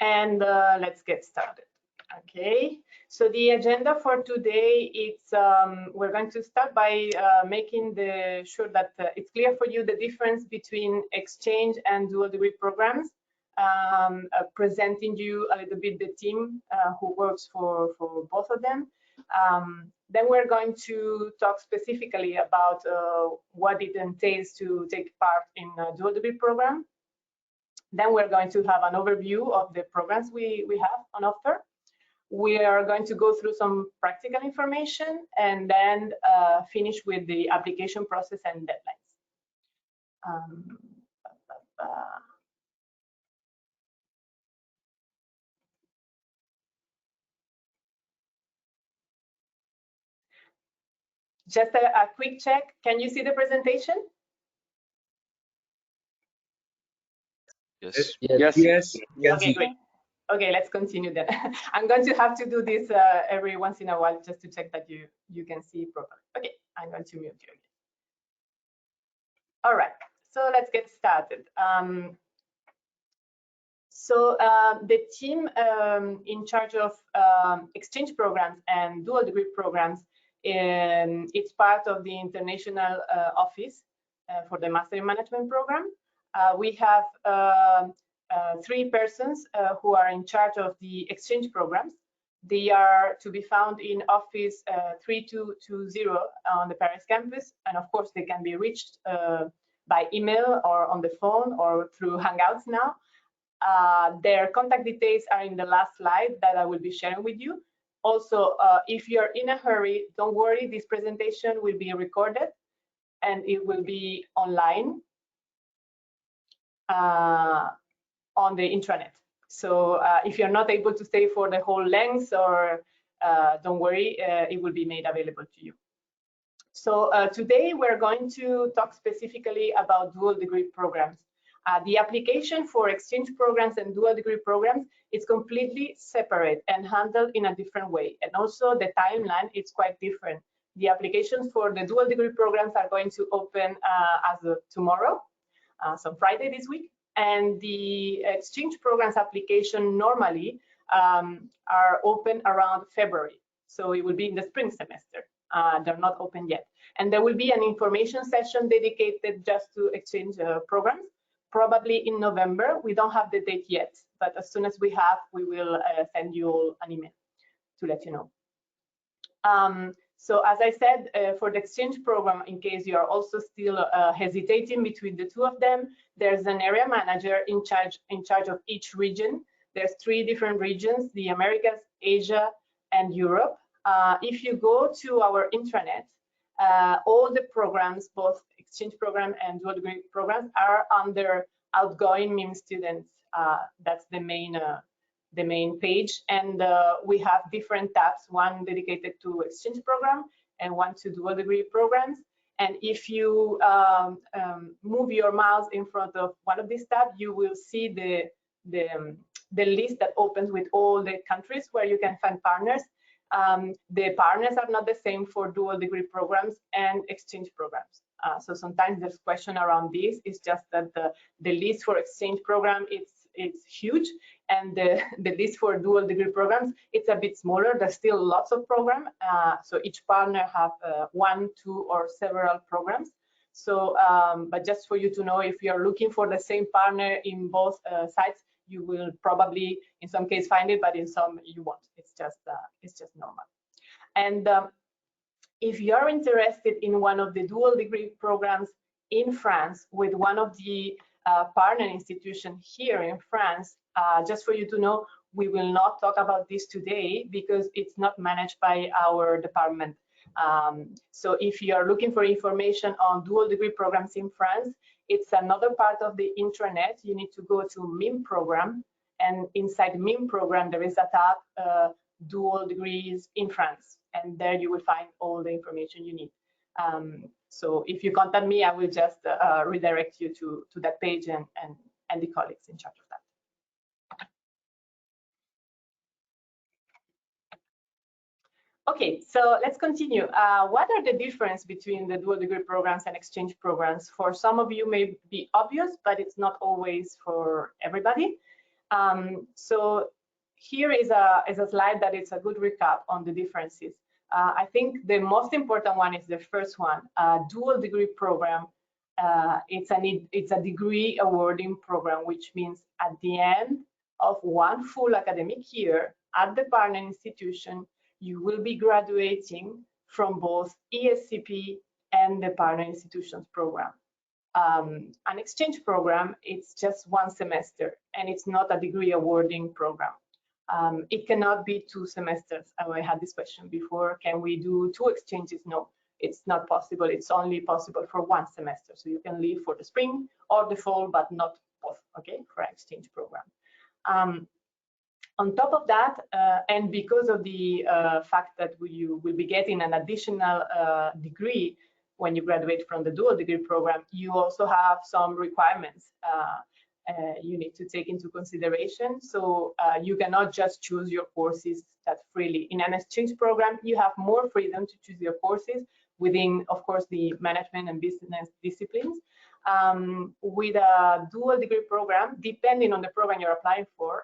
And let's get started. Okay, so the agenda for today, we're going to start by making sure that it's clear for you the difference between exchange and dual degree programs, presenting you a little bit the team who works for both of them. Then we're going to talk specifically about what it entails to take part in a dual degree program. Then we're going to have an overview of the programs we have on offer. We are going to go through some practical information and then finish with the application process and deadlines. Just a quick check. Can you see the presentation? Yes. Yes. Okay, great. Okay, let's continue then. I'm going to have to do this every once in a while just to check that you can see properly. Okay, I'm going to mute you again. All right, so let's get started. The team in charge of exchange programs and dual degree programs, it's part of the international office for the Master in Management program. We have 3 persons who are in charge of the exchange programs. They are to be found in office 3220 on the Paris campus, and of course they can be reached by email or on the phone or through Hangouts now. Their contact details are in the last slide that I will be sharing with you. Also, if you're in a hurry, don't worry, this presentation will be recorded and it will be online on the intranet. So if you're not able to stay for the whole length, or don't worry, it will be made available to you. So today we're going to talk specifically about dual degree programs. The application for exchange programs and dual degree programs is completely separate and handled in a different way. And also the timeline is quite different. The applications for the dual degree programs are going to open as of tomorrow, so Friday this week. And the exchange programs application normally are open around February. So it will be in the spring semester. They're not open yet. And there will be an information session dedicated just to exchange programs, probably in November. We don't have the date yet, but as soon as we have, we will send you all an email to let you know. So as I said, for the exchange program, in case you are also still hesitating between the two of them, there's an area manager in charge of each region. There's 3 different regions: the Americas, Asia, and Europe. If you go to our intranet, all the programs, both exchange program and dual degree programs, are under Outgoing means students. That's the main page, and we have different tabs, one dedicated to exchange program and one to dual degree programs. And if you move your mouse in front of one of these tabs, you will see the list that opens with all the countries where you can find partners. The partners are not the same for dual degree programs and exchange programs. So sometimes there's question around this. It's just that the list for exchange program it's huge, and the list for dual degree programs, it's a bit smaller. There's still lots of programs, so each partner have 1, 2, or several programs. So but just for you to know, if you're looking for the same partner in both sites, you will probably in some case find it, but in some you won't. It's just normal. And if you're interested in one of the dual degree programs in France with one of the partner institution here in France, just for you to know, we will not talk about this today because it's not managed by our department. So if you are looking for information on dual degree programs in France, it's another part of the intranet. You need to go to MIM program, and inside MIM program there is a tab dual degrees in France, and there you will find all the information you need. So if you contact me, I will just redirect you to that page and the colleagues in charge of that. Okay, so let's continue. What are the difference between the dual degree programs and exchange programs? For some of you may be obvious, but it's not always for everybody. So here is a slide that is a good recap on the differences. I think the most important one is the first one, dual degree program. It's a degree awarding program, which means at the end of one full academic year at the partner institution, you will be graduating from both ESCP and the partner institutions program. An exchange program, it's just one semester, and it's not a degree awarding program. It cannot be 2 semesters. I had this question before, can we do 2 exchanges? No, it's not possible. It's only possible for 1 semester. So you can leave for the spring or the fall, but not both, okay, for an exchange program. On top of that, and because of the fact that you will be getting an additional degree when you graduate from the dual degree program, you also have some requirements you need to take into consideration. So you cannot just choose your courses that freely. In an exchange program, you have more freedom to choose your courses within, of course, the management and business disciplines. With a dual degree program, depending on the program you're applying for,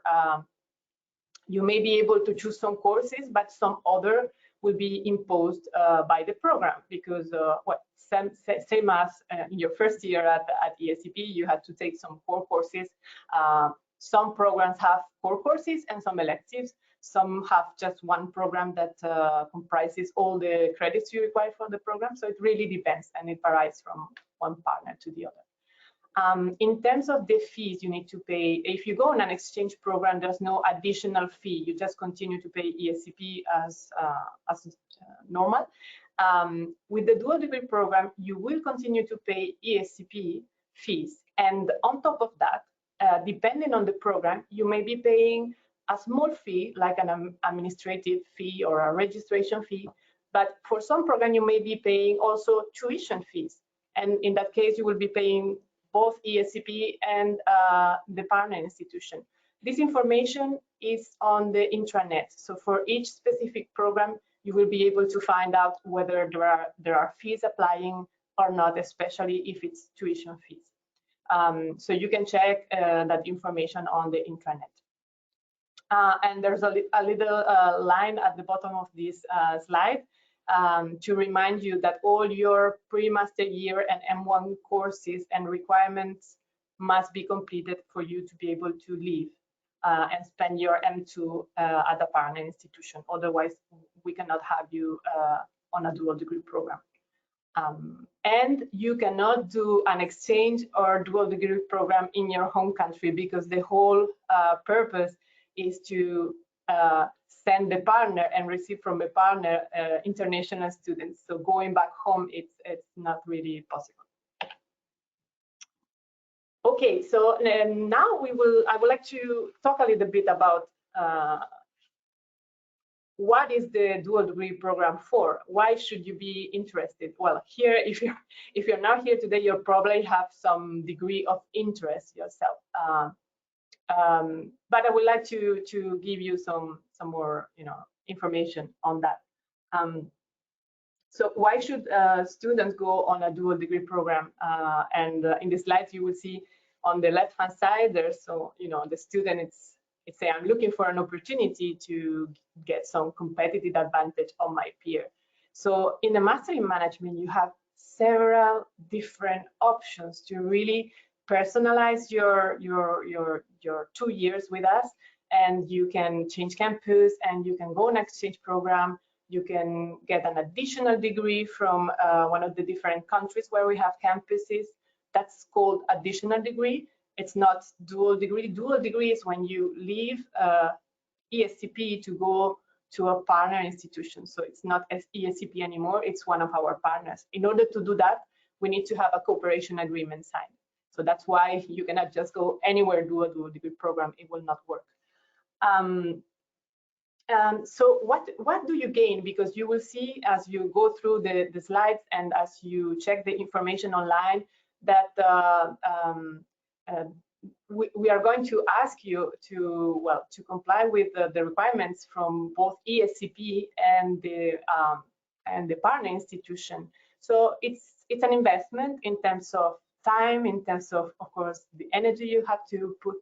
you may be able to choose some courses, but some other will be imposed by the program, because same as in your first year at ESCP, you had to take some core courses. Some programs have core courses and some electives. Some have just one program that comprises all the credits you require for the program. So it really depends, and it varies from one partner to the other. In terms of the fees you need to pay, if you go on an exchange program, there's no additional fee. You just continue to pay ESCP as normal. With the dual degree program, you will continue to pay ESCP fees. And on top of that, depending on the program, you may be paying a small fee, like an administrative fee or a registration fee. But for some program, you may be paying also tuition fees. And in that case, you will be paying both ESCP and the partner institution. This information is on the intranet. So for each specific program, you will be able to find out whether there are fees applying or not, especially if it's tuition fees. So you can check that information on the intranet. And there's a little line at the bottom of this slide to remind you that all your pre-master year and M1 courses and requirements must be completed for you to be able to leave and spend your M2 at a partner institution. Otherwise, we cannot have you on a dual degree program. And you cannot do an exchange or dual degree program in your home country, because the whole purpose is to send the partner and receive from the partner international students. So going back home, it's not really possible. Okay, so now I would like to talk a little bit about what is the dual degree program for? Why should you be interested? Well, here, if you're not here today, you probably have some degree of interest yourself. But I would like to give you some more information on that. So why should students go on a dual degree program? And in the slides you will see on the left hand side there's the student it's saying, I'm looking for an opportunity to get some competitive advantage on my peer. So in the Master in Management you have several different options to really personalize your 2 years with us, and you can change campus and you can go on an exchange program. You can get an additional degree from one of the different countries where we have campuses. That's called additional degree. It's not dual degree. Dual degree is when you leave ESCP to go to a partner institution. So it's not ESCP anymore, it's one of our partners. In order to do that, we need to have a cooperation agreement signed. So that's why you cannot just go anywhere, do a dual degree program, it will not work. So what do you gain? Because you will see as you go through the slides and as you check the information online that we are going to ask you to comply with the requirements from both ESCP and the partner institution. So it's an investment in terms of time, in terms of course, the energy you have to put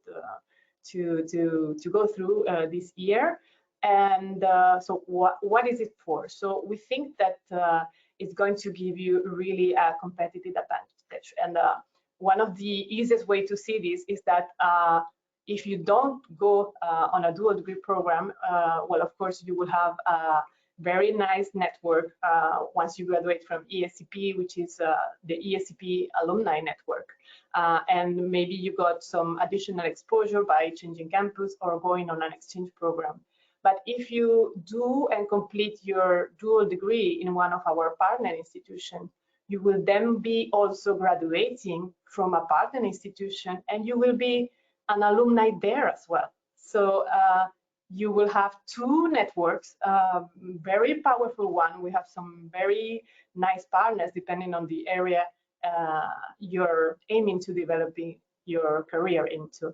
to go through this year. And so what is it for? So we think that it's going to give you really a competitive advantage. And one of the easiest way to see this is that if you don't go on a dual degree program, well, of course, you will have a very nice network once you graduate from ESCP, which is the ESCP alumni network. And maybe you got some additional exposure by changing campus or going on an exchange program. But if you do and complete your dual degree in one of our partner institutions, you will then be also graduating from a partner institution, and you will be an alumni there as well. So you will have two networks, very powerful one. We have some very nice partners depending on the area you're aiming to developing your career into.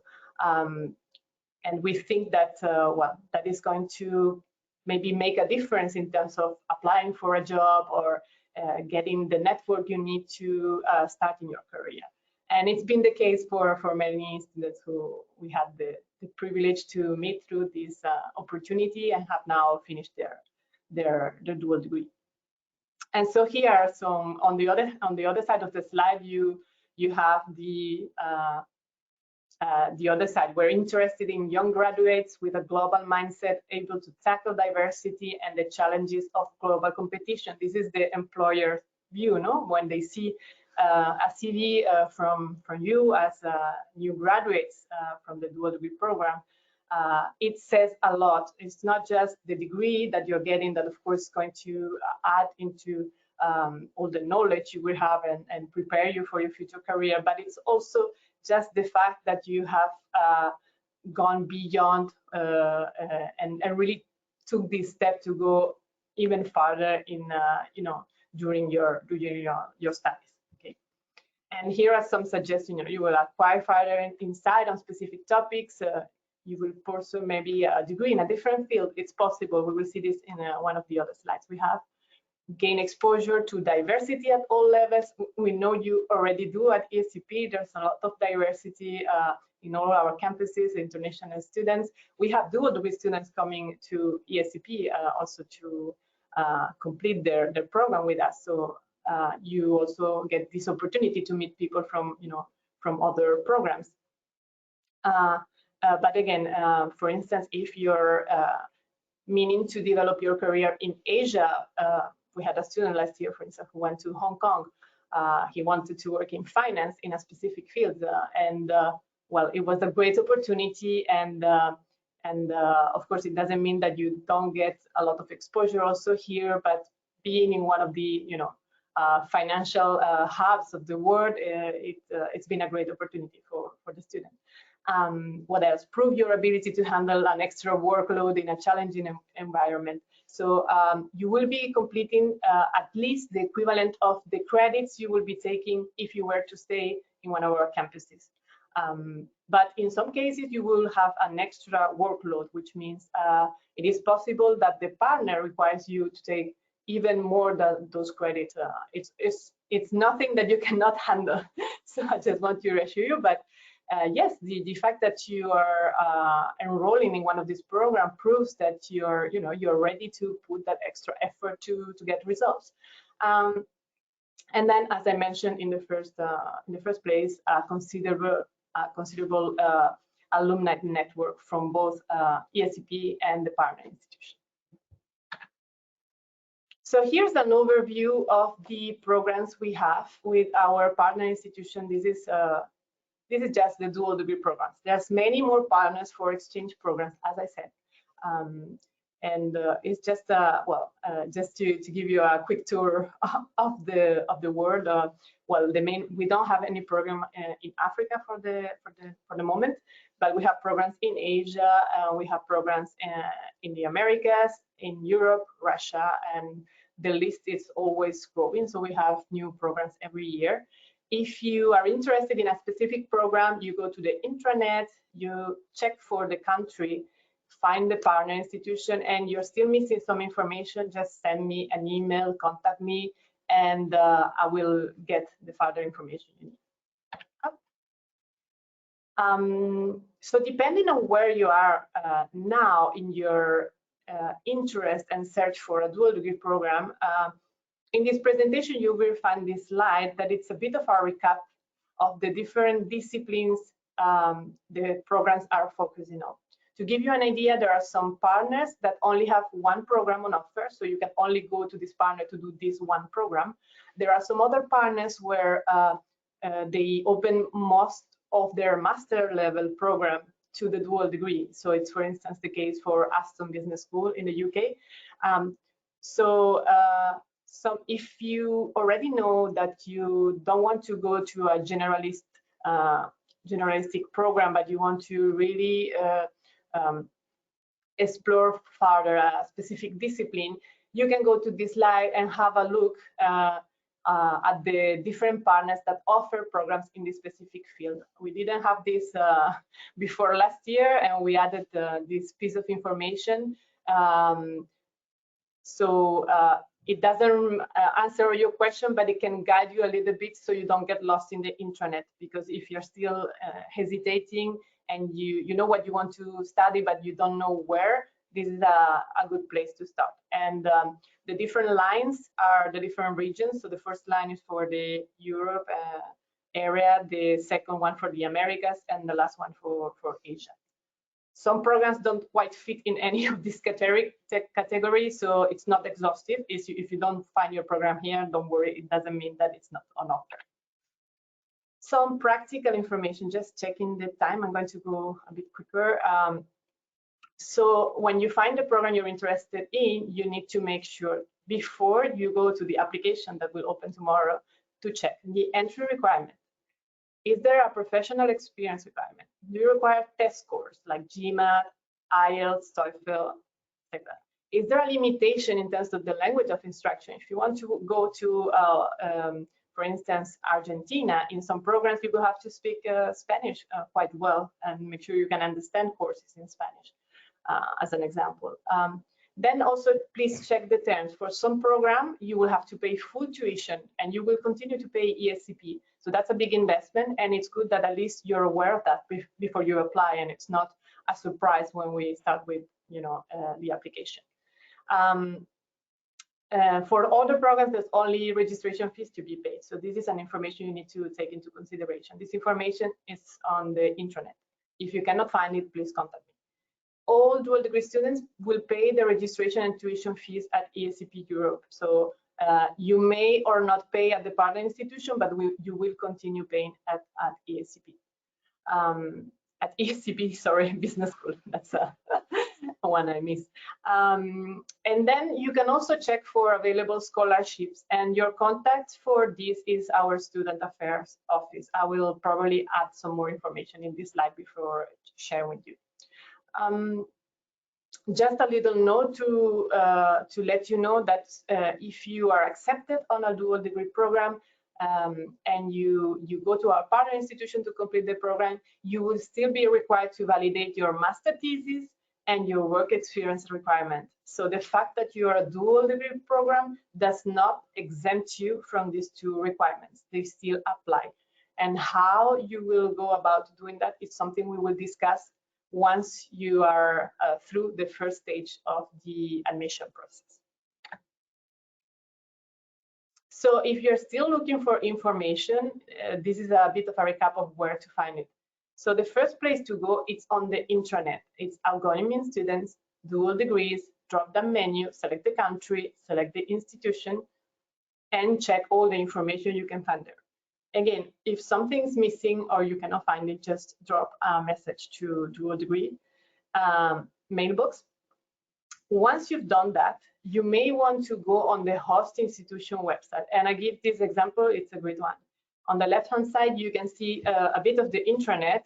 And we think that, well, that is going to maybe make a difference in terms of applying for a job or getting the network you need to start in your career. And it's been the case for many students who we had the privilege to meet through this opportunity and have now finished their dual degree. And so here are some, on the other side of the slide, you have the other side. We're interested in young graduates with a global mindset, able to tackle diversity and the challenges of global competition. This is the employer view, no? When they see a CV from you as new graduates from the dual degree program, it says a lot. It's not just the degree that you're getting that, of course, is going to add into all the knowledge you will have and prepare you for your future career, but it's also just the fact that you have gone beyond and really took this step to go even farther in, you know, during your studies. Okay, and here are some suggestions. You will acquire further insight on specific topics. You will pursue maybe a degree in a different field. It's possible. We will see this in one of the other slides we have. Gain exposure to diversity at all levels. We know you already do at ESCP. There's a lot of diversity in all our campuses, international students. We have dual degree students coming to ESCP also to complete their program with us. So you also get this opportunity to meet people from, you know, from other programs. But again, for instance, if you're meaning to develop your career in Asia, we had a student last year, for instance, who went to Hong Kong. He wanted to work in finance in a specific field, and well, it was a great opportunity. And of course, it doesn't mean that you don't get a lot of exposure also here, but being in one of the, you know, financial hubs of the world, it's been a great opportunity for the student. What else? Prove your ability to handle an extra workload in a challenging environment. So you will be completing at least the equivalent of the credits you will be taking if you were to stay in one of our campuses. But in some cases, you will have an extra workload, which means it is possible that the partner requires you to take even more than those credits. It's nothing that you cannot handle. So I just want to reassure you, but yes, the fact that you are enrolling in one of these programs proves that you're, you know, you're ready to put that extra effort to get results. And then, as I mentioned in the first place, considerable alumni network from both ESCP and the partner institution. So here's an overview of the programs we have with our partner institution. This is just the dual degree programs. There's many more partners for exchange programs, as I said. And it's just just to give you a quick tour of the world. Well, we don't have any program in Africa for the moment, but we have programs in Asia. We have programs in the Americas, in Europe, Russia, and the list is always growing. So we have new programs every year. If you are interested in a specific program, you go to the intranet, you check for the country, find the partner institution, and you're still missing some information, just send me an email, contact me, and I will get the further information you need. So depending on where you are now in your interest and search for a dual degree program, in this presentation you will find this slide that it's a bit of a recap of the different disciplines the programs are focusing on. To give you an idea, there are some partners that only have one program on offer, so you can only go to this partner to do this one program. There are some other partners where they open most of their master level program to the dual degree. So it's, for instance, the case for Aston Business School in the UK. So if you already know that you don't want to go to a generalistic program, but you want to really explore further a specific discipline, you can go to this slide and have a look at the different partners that offer programs in this specific field. We didn't have this before last year, and we added this piece of information. It doesn't answer your question, but it can guide you a little bit so you don't get lost in the intranet, because if you're still hesitating and you know what you want to study, but you don't know where, this is a good place to start. And the different lines are the different regions. So the first line is for the Europe area, the second one for the Americas, and the last one for Asia. Some programs don't quite fit in any of these categories, so it's not exhaustive. If you don't find your program here, don't worry, it doesn't mean that it's not on offer. Some practical information, just checking the time, I'm going to go a bit quicker. So when you find the program you're interested in, you need to make sure before you go to the application that will open tomorrow to check the entry requirement. Is there a professional experience requirement? Do you require test scores like GMAT, IELTS, TOEFL, etc.? Is there a limitation in terms of the language of instruction? If you want to go to, for instance, Argentina, in some programs you will have to speak Spanish quite well and make sure you can understand courses in Spanish, as an example. Then also, please check the terms. For some program, you will have to pay full tuition and you will continue to pay ESCP. So that's a big investment, and it's good that at least you're aware of that before you apply, and it's not a surprise when we start with, the application. For other programs, there's only registration fees to be paid. So this is an information you need to take into consideration. This information is on the intranet. If you cannot find it, please contact me. All dual degree students will pay the registration and tuition fees at ESCP Europe. So you may or not pay at the partner institution, but you will continue paying at ESCP. At ESCP, sorry, Business School. That's one I missed. And then you can also check for available scholarships, and your contact for this is our Student Affairs Office. I will probably add some more information in this slide before sharing with you. Just a little note to let you know that if you are accepted on a dual degree program and you go to our partner institution to complete the program, you will still be required to validate your master thesis and your work experience requirement. So the fact that you are a dual degree program does not exempt you from these two requirements. They still apply. And how you will go about doing that is something we will discuss once you are through the first stage of the admission process. So if you're still looking for information, this is a bit of a recap of where to find it. So the first place to go is on the intranet. It's Outgoing means students, dual degrees, drop down menu, select the country, select the institution, and check all the information you can find there. Again, if something's missing or you cannot find it, just drop a message to dual degree mailbox. Once you've done that, you may want to go on the host institution website. And I give this example, it's a great one. On the left-hand side, you can see a bit of the intranet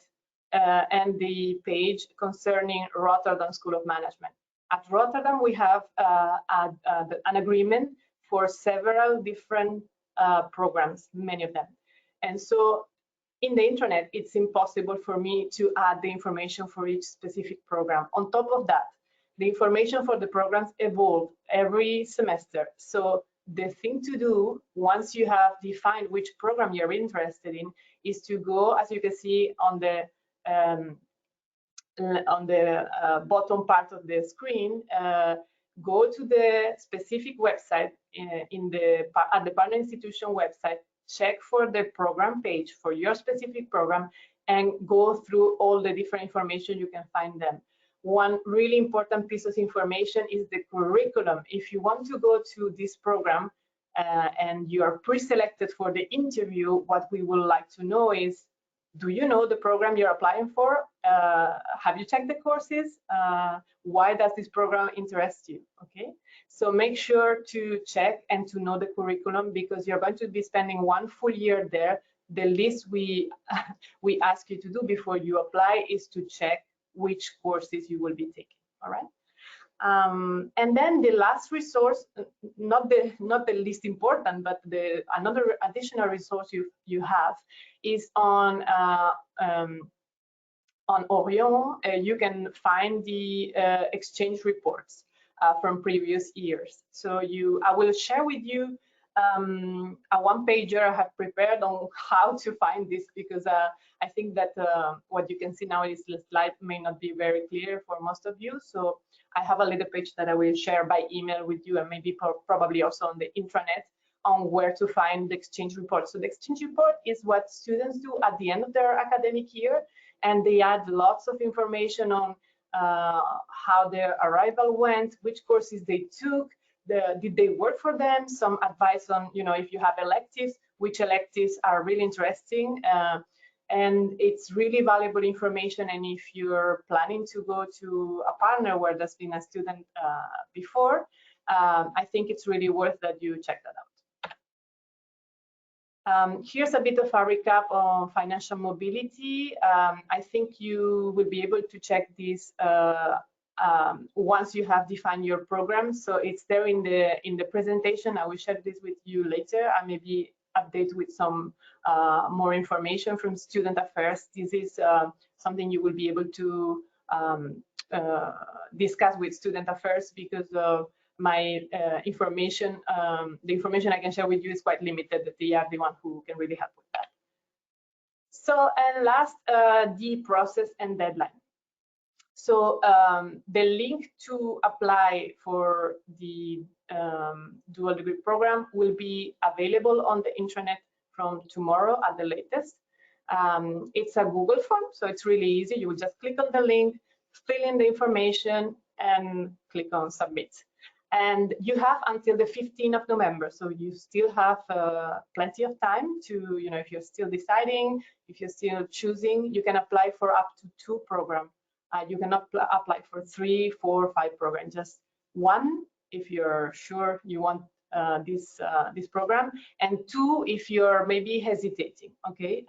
and the page concerning Rotterdam School of Management. At Rotterdam, we have an agreement for several different programs, many of them. And so in the intranet, it's impossible for me to add the information for each specific program. On top of that, the information for the programs evolve every semester. So the thing to do once you have defined which program you're interested in is to go, as you can see on the bottom part of the screen, go to the specific website at the partner institution website, check for the program page for your specific program, and go through all the different information you can find them. One really important piece of information is the curriculum. If you want to go to this program and you are pre-selected for the interview, what we would like to know is, do you know the program you're applying for? Have you checked the courses? Why does this program interest you? Okay, so make sure to check and to know the curriculum, because you're going to be spending 1 full year there. The least we ask you to do before you apply is to check which courses you will be taking. All right. And then the last resource, not the least important, but another additional resource you have is on Orion. You can find the exchange reports from previous years. So I will share with you a one-pager I have prepared on how to find this, because I think that what you can see now is the slide may not be very clear for most of you. So I have a little page that I will share by email with you, and maybe probably also on the intranet, on where to find the exchange report. So the exchange report is what students do at the end of their academic year, and they add lots of information on how their arrival went, which courses they took, did they work for them, some advice on, if you have electives, which electives are really interesting. And it's really valuable information. And if you're planning to go to a partner where there's been a student before, I think it's really worth that you check that out. Here's a bit of a recap on financial mobility. I think you will be able to check this once you have defined your program. So it's there in the presentation. I will share this with you later, and maybe update with some more information from student affairs. This is something you will be able to discuss with student affairs, because my information, the information I can share with you is quite limited, that they are the one who can really help with that. So, and last, the process and deadline. So the link to apply for the dual degree program will be available on the intranet from tomorrow at the latest. It's a Google form, so it's really easy. You will just click on the link, fill in the information, and click on submit. And you have until the 15th of November, so you still have plenty of time to, if you're still deciding, if you're still choosing, you can apply for up to 2 programs. You cannot apply for 3, 4, 5 programs, just 1 if you're sure you want this program, and 2 if you're maybe hesitating. Okay.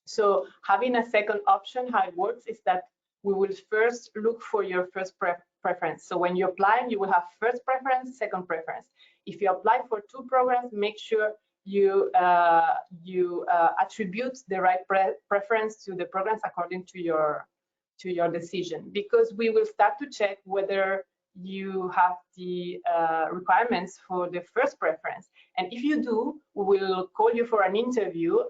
So having a second option, how it works is that we will first look for your first preference. So when you apply, you will have first preference, second preference. If you apply for 2 programs, make sure you attribute the right preference to the programs according to your decision, because we will start to check whether you have the requirements for the first preference. And if you do, we will call you for an interview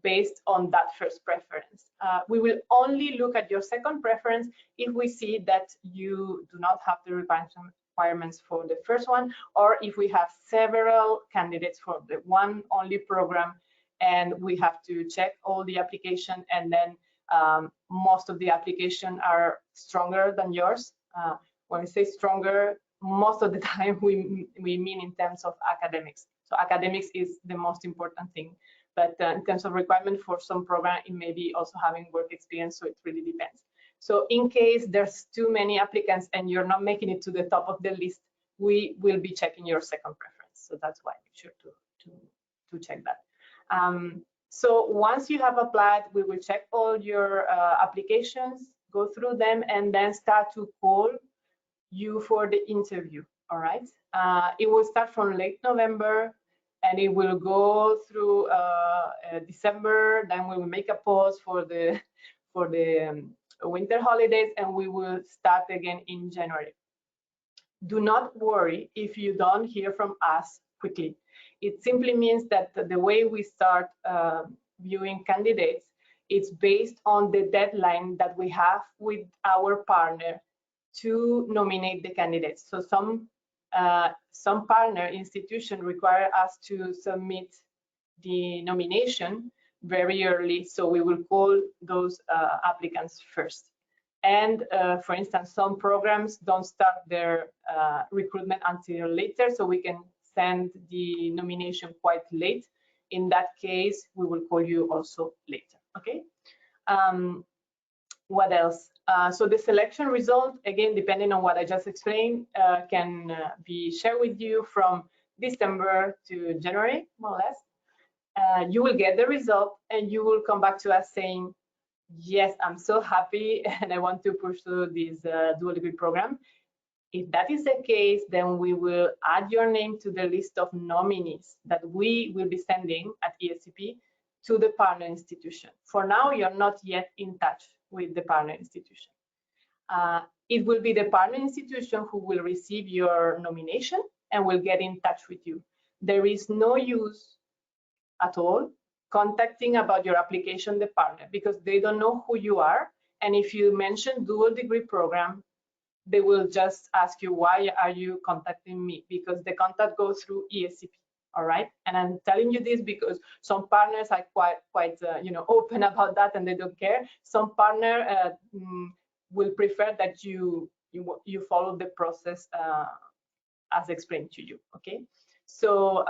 based on that first preference. We will only look at your second preference if we see that you do not have the requirements for the first one, or if we have several candidates for the one only program, and we have to check all the application, and then most of the application are stronger than yours. When we say stronger, most of the time we mean in terms of academics. So academics is the most important thing. But in terms of requirement for some program, it may be also having work experience, so it really depends. So in case there's too many applicants and you're not making it to the top of the list, we will be checking your second preference. So that's why make sure to check that. So once you have applied, we will check all your applications, go through them, and then start to call you for the interview. All right. It will start from late November, and it will go through December. Then we will make a pause for the winter holidays, and we will start again in January. Do not worry if you don't hear from us quickly. It simply means that the way we start viewing candidates It's based on the deadline that we have with our partner to nominate the candidates. So some partner institution require us to submit the nomination very early, so we will call those applicants first. And for instance, some programs don't start their recruitment until later, so we can send the nomination quite late. In that case, we will call you also later, okay? What else? So the selection result, again, depending on what I just explained, can be shared with you from December to January, more or less. You will get the result and you will come back to us saying, yes, I'm so happy and I want to pursue this dual degree program. If that is the case, then we will add your name to the list of nominees that we will be sending at ESCP to the partner institution. For now, you're not yet in touch with the partner institution. It will be the partner institution who will receive your nomination and will get in touch with you. There is no use at all contacting about your application the partner, because they don't know who you are. And if you mention dual degree program, they will just ask you, why are you contacting me? Because the contact goes through ESCP. All right, and I'm telling you this because some partners are quite open about that and they don't care. Some partner will prefer that you follow the process as explained to you. Okay, so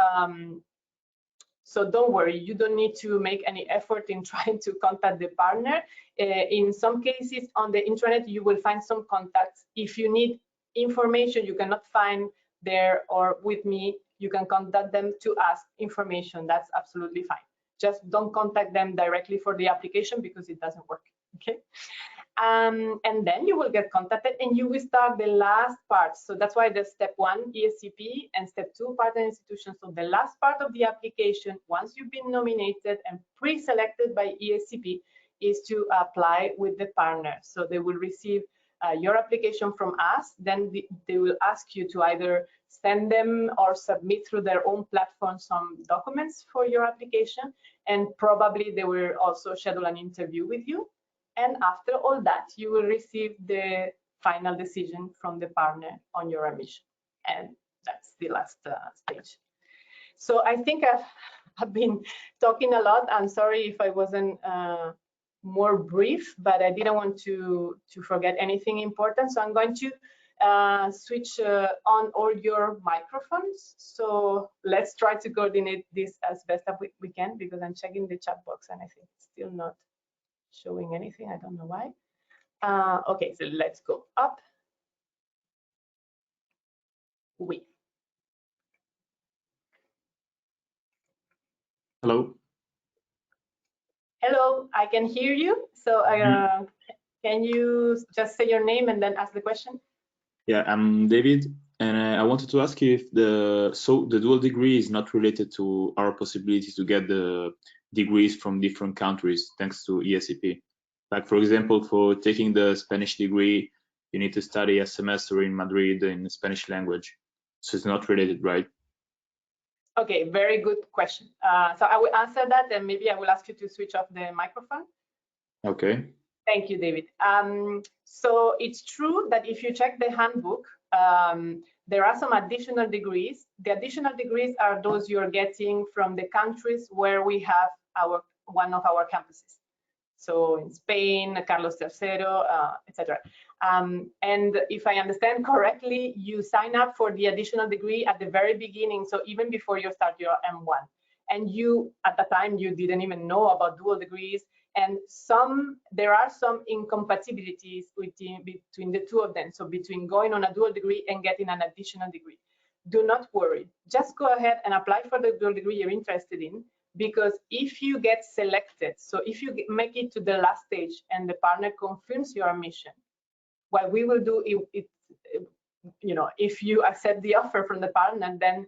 so don't worry, you don't need to make any effort in trying to contact the partner. In some cases on the intranet, you will find some contacts. If you need information you cannot find there or with me, you can contact them to ask information. That's absolutely fine. Just don't contact them directly for the application because it doesn't work. Okay. And then you will get contacted and you will start the last part. So that's why there's step 1 ESCP and step 2 partner institution. So the last part of the application, once you've been nominated and pre-selected by ESCP, is to apply with the partner. So they will receive your application from us, then they will ask you to either send them or submit through their own platform some documents for your application, and probably they will also schedule an interview with you. And after all that, you will receive the final decision from the partner on your admission. And that's the last stage. So I think I've been talking a lot. I'm sorry if I wasn't more brief, but I didn't want to forget anything important. So I'm going to switch on all your microphones. So let's try to coordinate this as best as we can, because I'm checking the chat box and I think it's still not showing anything. I don't know why. Okay, so let's go up. Hello. Hello, I can hear you. So can you just say your name and then ask the question? Yeah, I'm David, and I wanted to ask you if the dual degree is not related to our possibility to get the degrees from different countries thanks to ESCP. Like, for example, for taking the Spanish degree, you need to study a semester in Madrid in the Spanish language. So it's not related, right? Okay, very good question. So I will answer that, and maybe I will ask you to switch off the microphone. Okay. Thank you, David. So it's true that if you check the handbook, there are some additional degrees. The additional degrees are those you're getting from the countries where we have one of our campuses. So in Spain, Carlos III, etc. And if I understand correctly, you sign up for the additional degree at the very beginning, so even before you start your M1. And you, at the time, you didn't even know about dual degrees, and there are some incompatibilities between the two of them, so between going on a dual degree and getting an additional degree. Do not worry, just go ahead and apply for the dual degree you're interested in, because if you get selected, so if you make it to the last stage and the partner confirms your admission, what we will do, if you accept the offer from the partner, then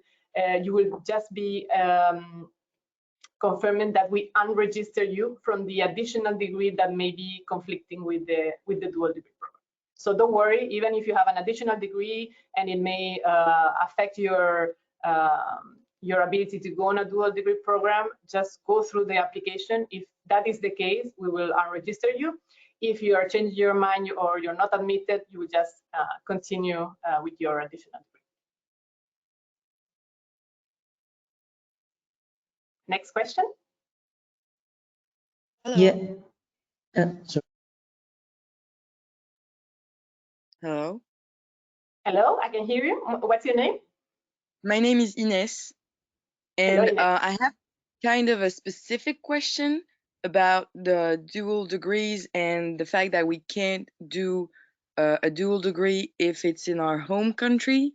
you will just be confirming that we unregister you from the additional degree that may be conflicting with the dual degree program. So don't worry, even if you have an additional degree and it may affect your your ability to go on a dual degree program, just go through the application. If that is the case, we will unregister you. If you are changing your mind or you're not admitted, you will just continue with your additional degree. Next question. Hello. Yeah. Sorry. Hello. Hello, I can hear you. What's your name? My name is Ines, Hello, and Ines. I have kind of a specific question about the dual degrees and the fact that we can't do a dual degree if it's in our home country.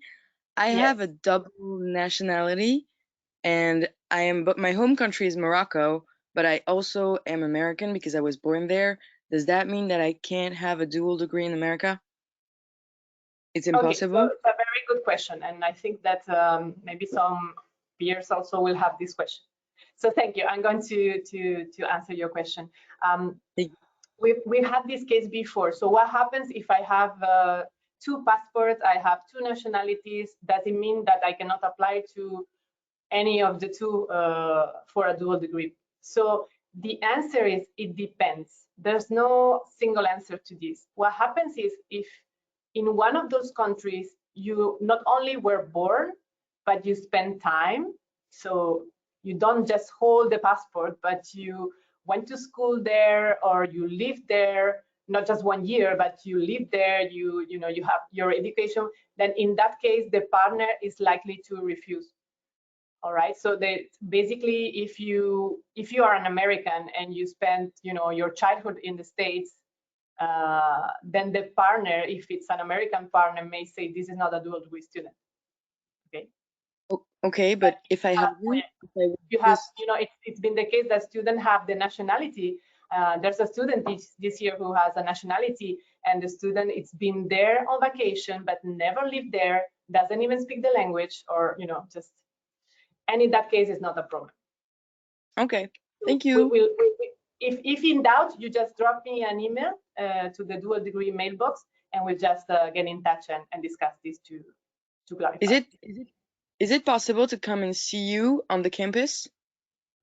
I Yes. have a double nationality, and but my home country is Morocco, but I also am American because I was born there. Does that mean that I can't have a dual degree in America? It's impossible? Okay, so it's a very good question, and I think that maybe some peers also will have this question. So thank you. I'm going to answer your question. We've had this case before. So what happens if I have 2 passports, I have 2 nationalities? Does it mean that I cannot apply to any of the 2 for a dual degree? So the answer is it depends. There's no single answer to this. What happens is if in one of those countries you not only were born, but you spend time, so you don't just hold the passport, but you went to school there or you lived there, not just 1 year, but you live there, you have your education, then in that case the partner is likely to refuse. All right, so basically if you are an American and you spent your childhood in the States, then the partner, if it's an American partner, may say this is not a dual degree student. Okay. Okay, but if I have, it's been the case that students have the nationality. There's a student this year who has a nationality, and the student it's been there on vacation but never lived there, doesn't even speak the language, or just. And in that case, it's not a problem. Okay, thank you. If in doubt, you just drop me an email to the dual degree mailbox, and we'll just get in touch and discuss this to clarify. Is it possible to come and see you on the campus?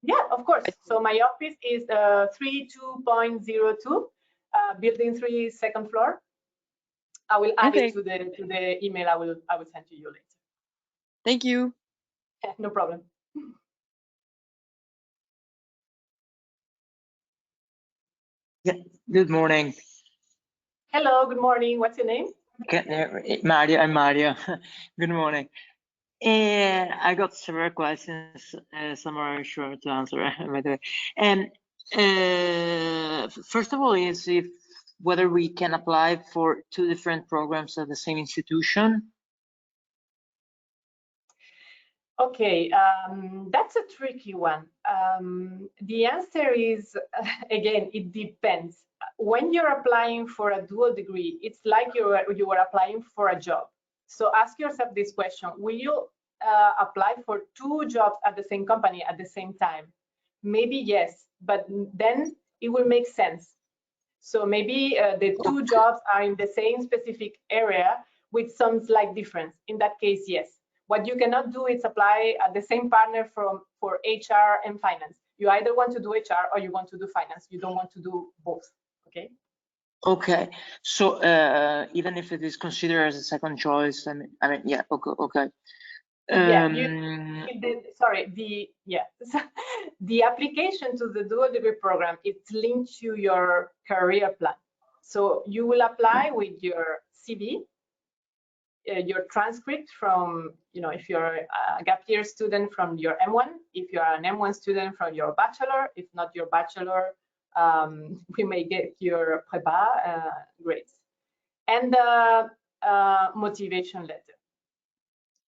Yeah, of course. So my office is 32.02, building 3, 2nd floor. I will add it to the email I will send to you later. Thank you. No problem. Yeah. Good morning. Hello, good morning. What's your name? Mario. I'm Mario. Good morning. I got several questions. Some are short to answer, by the way. And first of all, is whether we can apply for 2 different programs at the same institution. Okay, that's a tricky one. The answer is, again, it depends. When you're applying for a dual degree, it's like you were applying for a job. So ask yourself this question: will you apply for 2 jobs at the same company at the same time? Maybe yes, but then it will make sense. So maybe the 2 jobs are in the same specific area with some slight difference. In that case, yes. What you cannot do is apply at the same partner for HR and finance. You either want to do HR or you want to do finance. You don't want to do both. Okay. Okay. So even if it is considered as a second choice, I mean, yeah. Okay. The application to the dual degree program, it's linked to your career plan. So you will apply with your CV, your transcript from, if you're a gap year student, from your M1, if you're an M1 student, from your bachelor, if not your bachelor, we may get your prépa grades, and the motivation letter.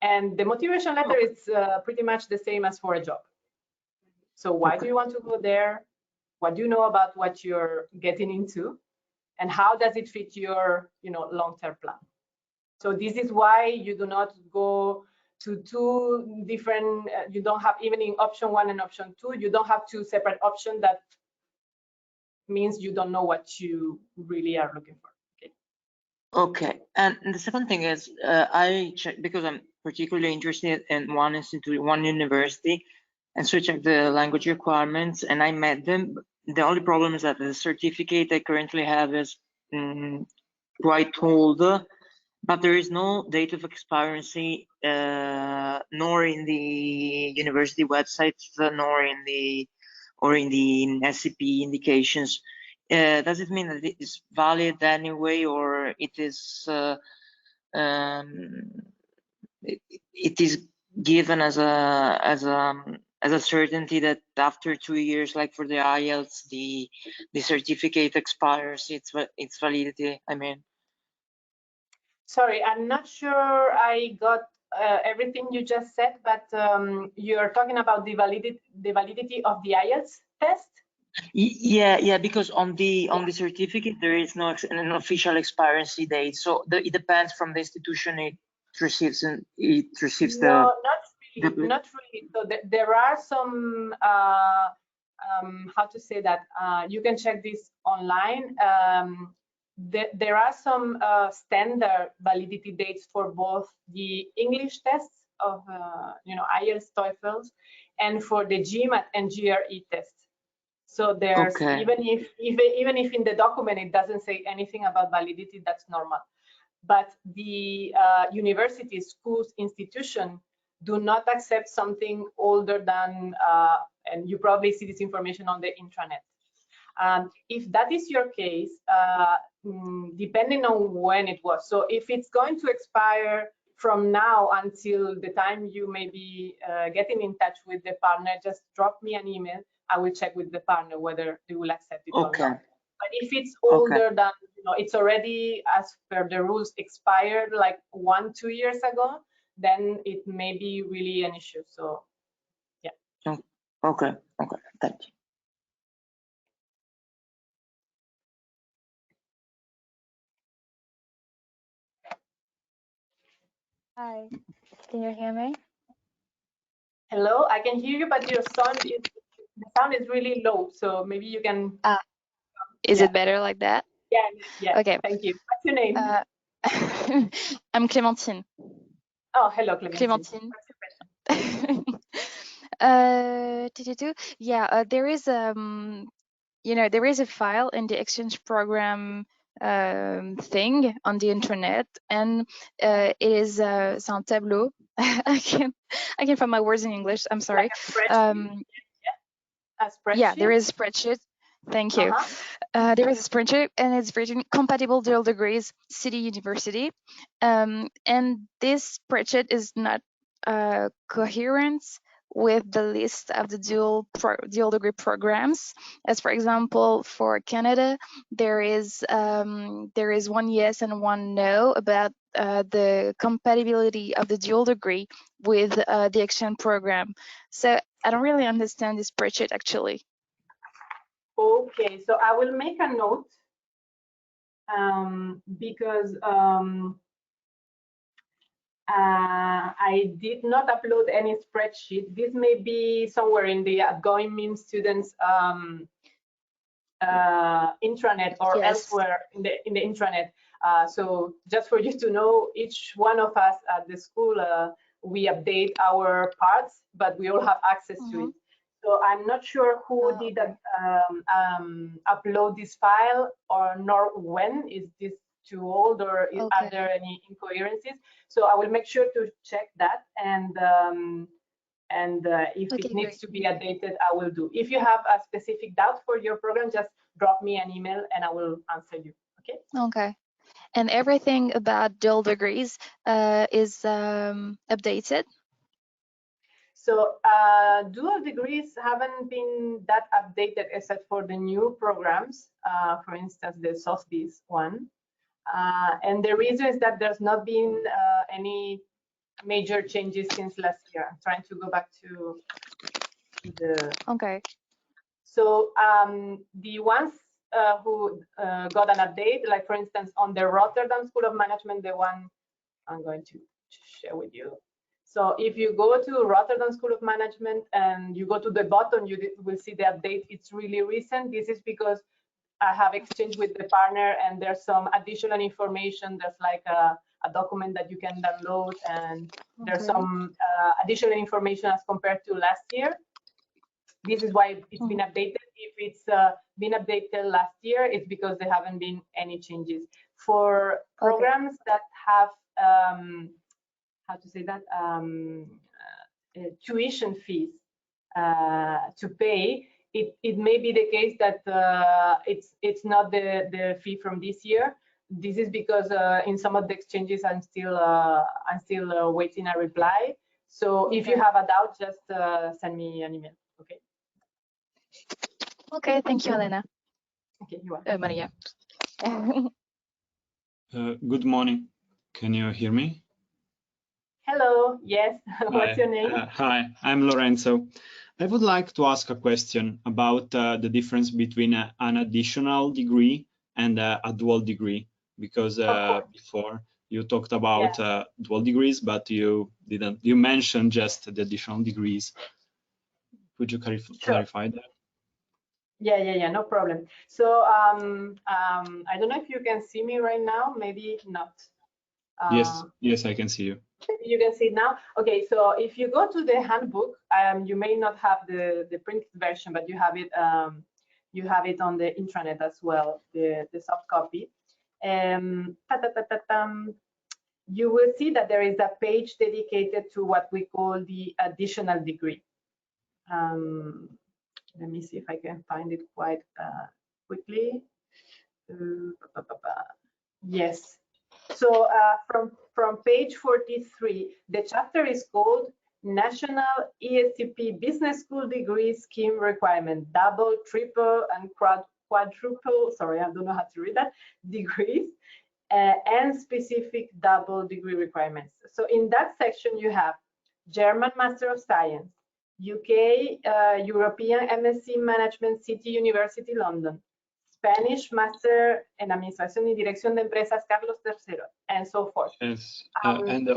And the motivation letter is pretty much the same as for a job. So why do you want to go there? What do you know about what you're getting into? And how does it fit your long-term plan? So this is why you do not go to 2 different, you don't have even in option 1 and option 2, you don't have 2 separate options. That means you don't know what you really are looking for. Okay. Okay, and the second thing is I checked because I'm particularly interested in one institute, one university, and so I checked the language requirements and I met them. The only problem is that the certificate I currently have is quite old, but there is no date of expiry, nor in the university websites, nor in the SCP indications. Does it mean that it is valid anyway, or it is it is given as a certainty that after 2 years, like for the IELTS, the certificate expires its validity? I mean, sorry, I'm not sure I got everything you just said, but you're talking about the validity of the IELTS test? Yeah, because on the certificate there is no an official expiry date, so it depends from the institution it receives, and it receives No, not really. So there are some how to say that, you can check this online. There are some standard validity dates for both the English tests of IELTS, TOEFL, and for the GMAT and GRE tests. So there's even if in the document it doesn't say anything about validity, that's normal. But the universities, schools, institution do not accept something older than, and you probably see this information on the intranet. If that is your case, depending on when it was, so if it's going to expire from now until the time you may be getting in touch with the partner, just drop me an email. I will check with the partner whether they will accept it or not. But if it's older than, it's already, as per the rules, expired like 1-2 years ago, then it may be really an issue. So, yeah. Okay, thank you. Hi, can you hear me? Hello, I can hear you, but the sound is really low. So maybe you can. Is it better like that? Yeah. Okay. Thank you. What's your name? I'm Clémentine. Oh, hello, Clémentine. Yeah, there is there is a file in the exchange program thing on the internet, and it is c'est un tableau. I can't find my words in English. I'm sorry. Like a spreadsheet? Yeah, there is a spreadsheet. Thank you. There is a spreadsheet, and it's written compatible dual degrees, city, university. And this spreadsheet is not coherent with the list of the dual degree programs. As for example, for Canada, there is one yes and one no about the compatibility of the dual degree with the exchange program. So I don't really understand this spreadsheet actually. Okay, so I will make a note because I did not upload any spreadsheet. This may be somewhere in the Outgoing Mean Students intranet or elsewhere in the intranet. So just for you to know, each one of us at the school, we update our parts, but we all have access to it. So I'm not sure who did upload this file or nor when. Is this too old, or are there any incoherences? So I will make sure to check that, and if it needs to be updated, I will do. If you have a specific doubt for your program, just drop me an email and I will answer you. Okay. Okay. And everything about dual degrees is updated. So dual degrees haven't been that updated except for the new programs, for instance, the SOSBIS one. And the reason is that there's not been any major changes since last year. I'm trying to go back to the. Okay. So the ones who got an update, like for instance, on the Rotterdam School of Management, the one I'm going to share with you. So if you go to Rotterdam School of Management and you go to the bottom, you will see the update. It's really recent. This is because I have exchanged with the partner, and there's some additional information. There's like a document that you can download, and there's some additional information as compared to last year. This is why it's been updated. If it's been updated last year, it's because there haven't been any changes. For programs that have, how to say that, tuition fees to pay, it may be the case that it's not the fee from this year. This is because in some of the exchanges I'm still waiting a reply. So if you have a doubt, just send me an email. Okay. Okay, thank you, Elena. Okay, you are. Maria. Good morning. Can you hear me? Hello. Yes. What's your name? Hi, I'm Lorenzo. I would like to ask a question about the difference between an additional degree and a dual degree, because before you talked about dual degrees, but you didn't. You mentioned just the additional degrees. Could you clarify that? Yeah, no problem. So I don't know if you can see me right now, maybe not. Yes, I can see you. You can see it now. Okay, so if you go to the handbook, you may not have the printed version, but you have it on the intranet as well, the soft copy. You will see that there is a page dedicated to what we call the additional degree. Let me see if I can find it quite quickly. Yes. So from page 43, the chapter is called National ESCP Business School Degree Scheme Requirement, double, triple, and quadruple, sorry, I don't know how to read that, degrees, and specific double degree requirements. So in that section, you have German Master of Science, UK European MSc Management, City University London, Spanish Master en Administración y Dirección de Empresas, Carlos III, and so forth. Yes, and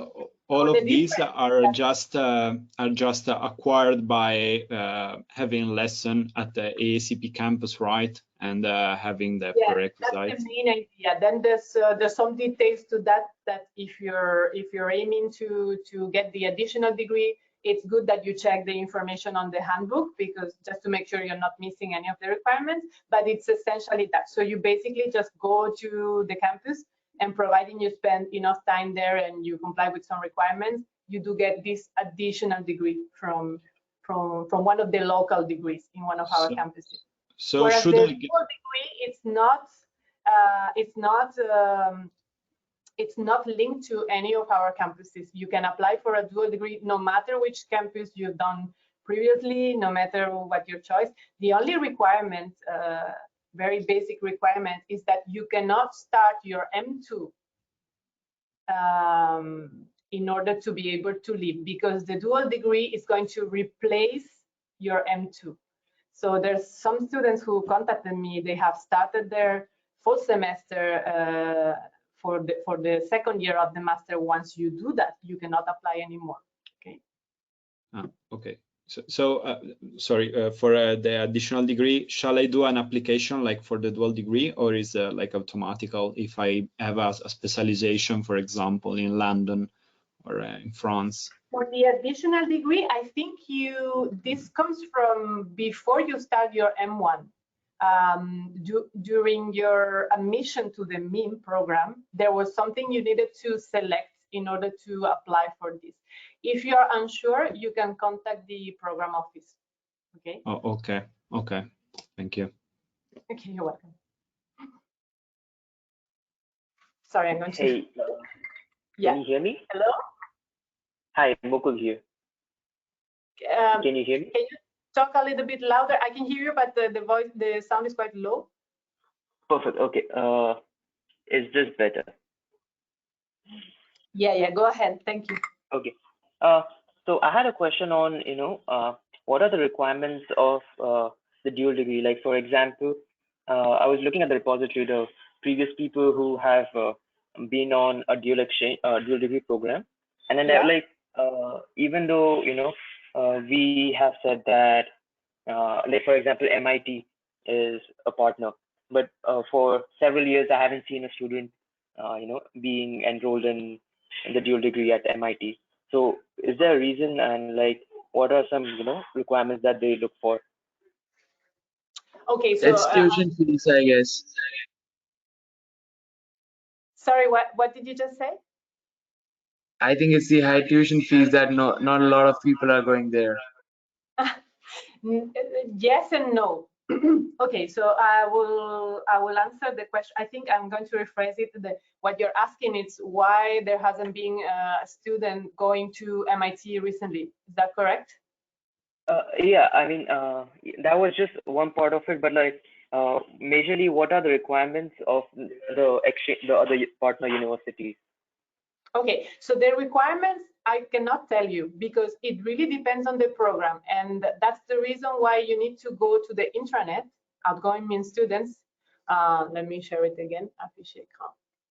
all of these are just acquired by having lesson at the AACP campus, right? And having the prerequisites. That's the main idea. Then there's some details to that if you're aiming to get the additional degree, it's good that you check the information on the handbook, because just to make sure you're not missing any of the requirements, but it's essentially that. So you basically just go to the campus, and providing you spend enough time there and you comply with some requirements, you do get this additional degree from one of the local degrees in one of our campuses. So whereas should the I get... dual degree, it's not linked to any of our campuses. You can apply for a dual degree no matter which campus you've done previously, no matter what your choice. The only requirement, very basic requirement, is that you cannot start your M2 in order to be able to leave, because the dual degree is going to replace your M2. So there's some students who contacted me, they have started their full semester for the second year of the master. Once you do that, you cannot apply anymore. Okay. Okay. So sorry, for the additional degree, shall I do an application like for the dual degree, or is it like automatical if I have a specialization, for example, in London or in France? For the additional degree, I think this comes from before you start your M1. During your admission to the MIM program, there was something you needed to select in order to apply for this. If you are unsure, you can contact the program office. Okay. Oh, okay. Okay. Thank you. Okay, you're welcome. Sorry, I'm going to. Hey, can you hear me? Hello. Hi, Mukul here. Can you hear me? Can you talk a little bit louder? I can hear you, but the sound is quite low. Perfect. Okay. Is this better? Yeah. Go ahead. Thank you. Okay. So I had a question on, what are the requirements of the dual degree? Like, for example, I was looking at the repository of previous people who have been on a dual degree program, and then they're like, even though we have said that, like for example, MIT is a partner, but for several years I haven't seen a student, being enrolled in the dual degree at MIT. So is there a reason, and like what are some requirements that they look for? Okay, so It's tuition fees, I guess. sorry, what did you just say? I think it's the high tuition fees that not a lot of people are going there. Yes and no. Okay, so I will answer the question. I think I'm going to rephrase it. What you're asking is why there hasn't been a student going to MIT recently. Is that correct? Yeah, I mean, that was just one part of it, but like, majorly, what are the requirements of the other partner universities? Okay, so the requirements I cannot tell you because it really depends on the program, and that's the reason why you need to go to the intranet. Outgoing means students. Let me share it again. Appreciate.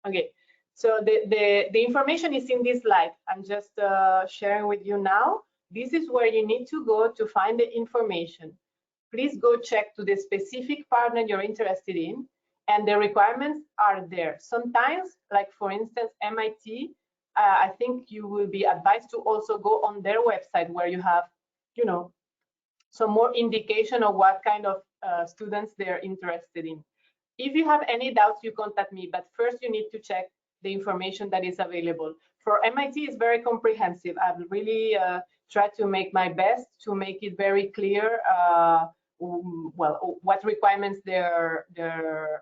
Okay, so the information is in this slide. I'm just sharing with you now. This is where you need to go to find the information. Please go check to the specific partner you're interested in, and the requirements are there. Sometimes, like for instance, MIT, I think you will be advised to also go on their website where you have, some more indication of what kind of students they're interested in. If you have any doubts, you contact me, but first you need to check the information that is available. For MIT, it's very comprehensive. I've really tried to make my best to make it very clear well, what requirements they're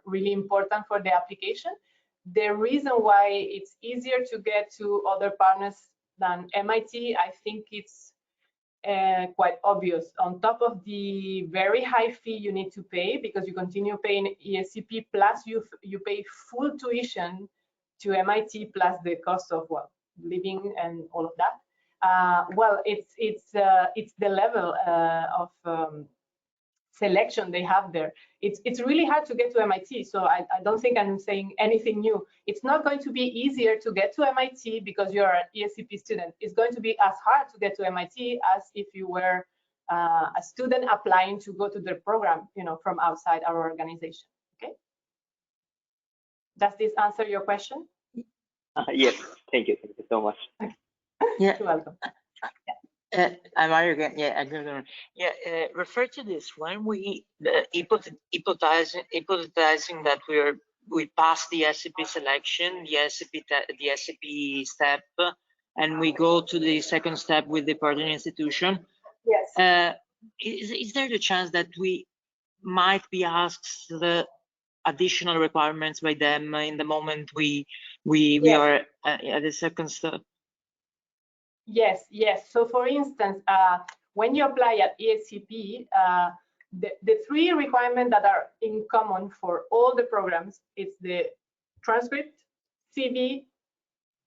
really important for the application. The reason why it's easier to get to other partners than MIT, I think it's quite obvious. On top of the very high fee you need to pay because you continue paying ESCP, plus you pay full tuition to MIT plus the cost of living and all of that. Well, it's the level of selection they have there. It's really hard to get to MIT, so I don't think I'm saying anything new. It's not going to be easier to get to MIT because you're an ESCP student. It's going to be as hard to get to MIT as if you were a student applying to go to the program, from outside our organization. Okay. Does this answer your question? Yes, thank you so much. Okay. Yeah. You're welcome. I'm Mario again. Yeah, refer to this when we hypothesizing that we pass the SCP selection, the SCP step, and we go to the second step with the partner institution. Yes. Is there the chance that we might be asked the additional requirements by them in the moment we Yes. are at the second step? Yes. So for instance, when you apply at ESCP, the three requirements that are in common for all the programs, it's the transcript, CV,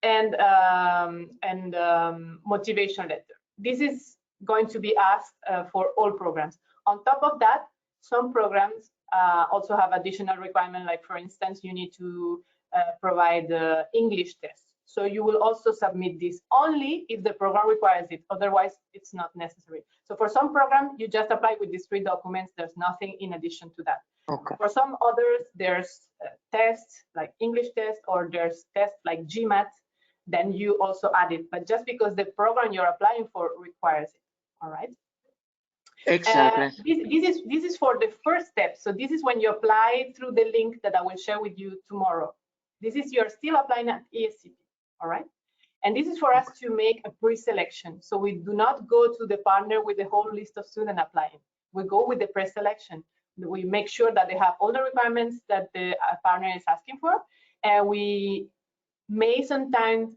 and motivation letter. This is going to be asked for all programs. On top of that, some programs also have additional requirements, like for instance, you need to provide the English test. So you will also submit this only if the program requires it. Otherwise, it's not necessary. So for some programs, you just apply with these three documents. There's nothing in addition to that. Okay. For some others, there's tests like English test, or there's tests like GMAT. Then you also add it. But just because the program you're applying for requires it. All right. Exactly. This is for the first step. So this is when you apply through the link that I will share with you tomorrow. This is you're still applying at ESCP. All right. And this is for us to make a pre-selection. So we do not go to the partner with the whole list of students applying. We go with the pre-selection. We make sure that they have all the requirements that the partner is asking for. And we may sometimes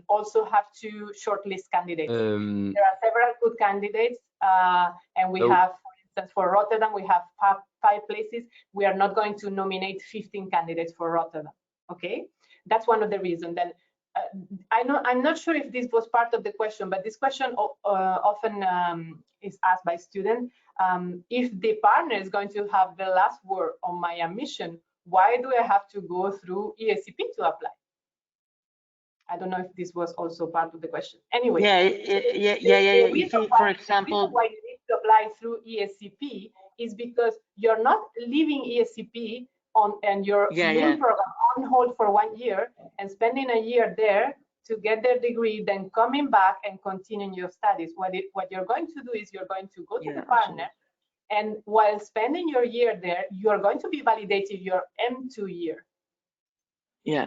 also have to shortlist candidates. There are several good candidates, and we have, for instance, for Rotterdam, we have 5 places. We are not going to nominate 15 candidates for Rotterdam. Okay, that's one of the reasons. Then I'm not sure if this was part of the question, but this question often is asked by students. If the partner is going to have the last word on my admission, why do I have to go through ESCP to apply? I don't know if this was also part of the question. Anyway, yeah. If you, for example, why you need to apply through ESCP is because you're not leaving ESCP and your main program on hold for 1 year and spending a year there to get their degree, then coming back and continuing your studies. What you're going to do is you're going to go to the partner, and while spending your year there, you're going to be validating your M2 year. Yeah,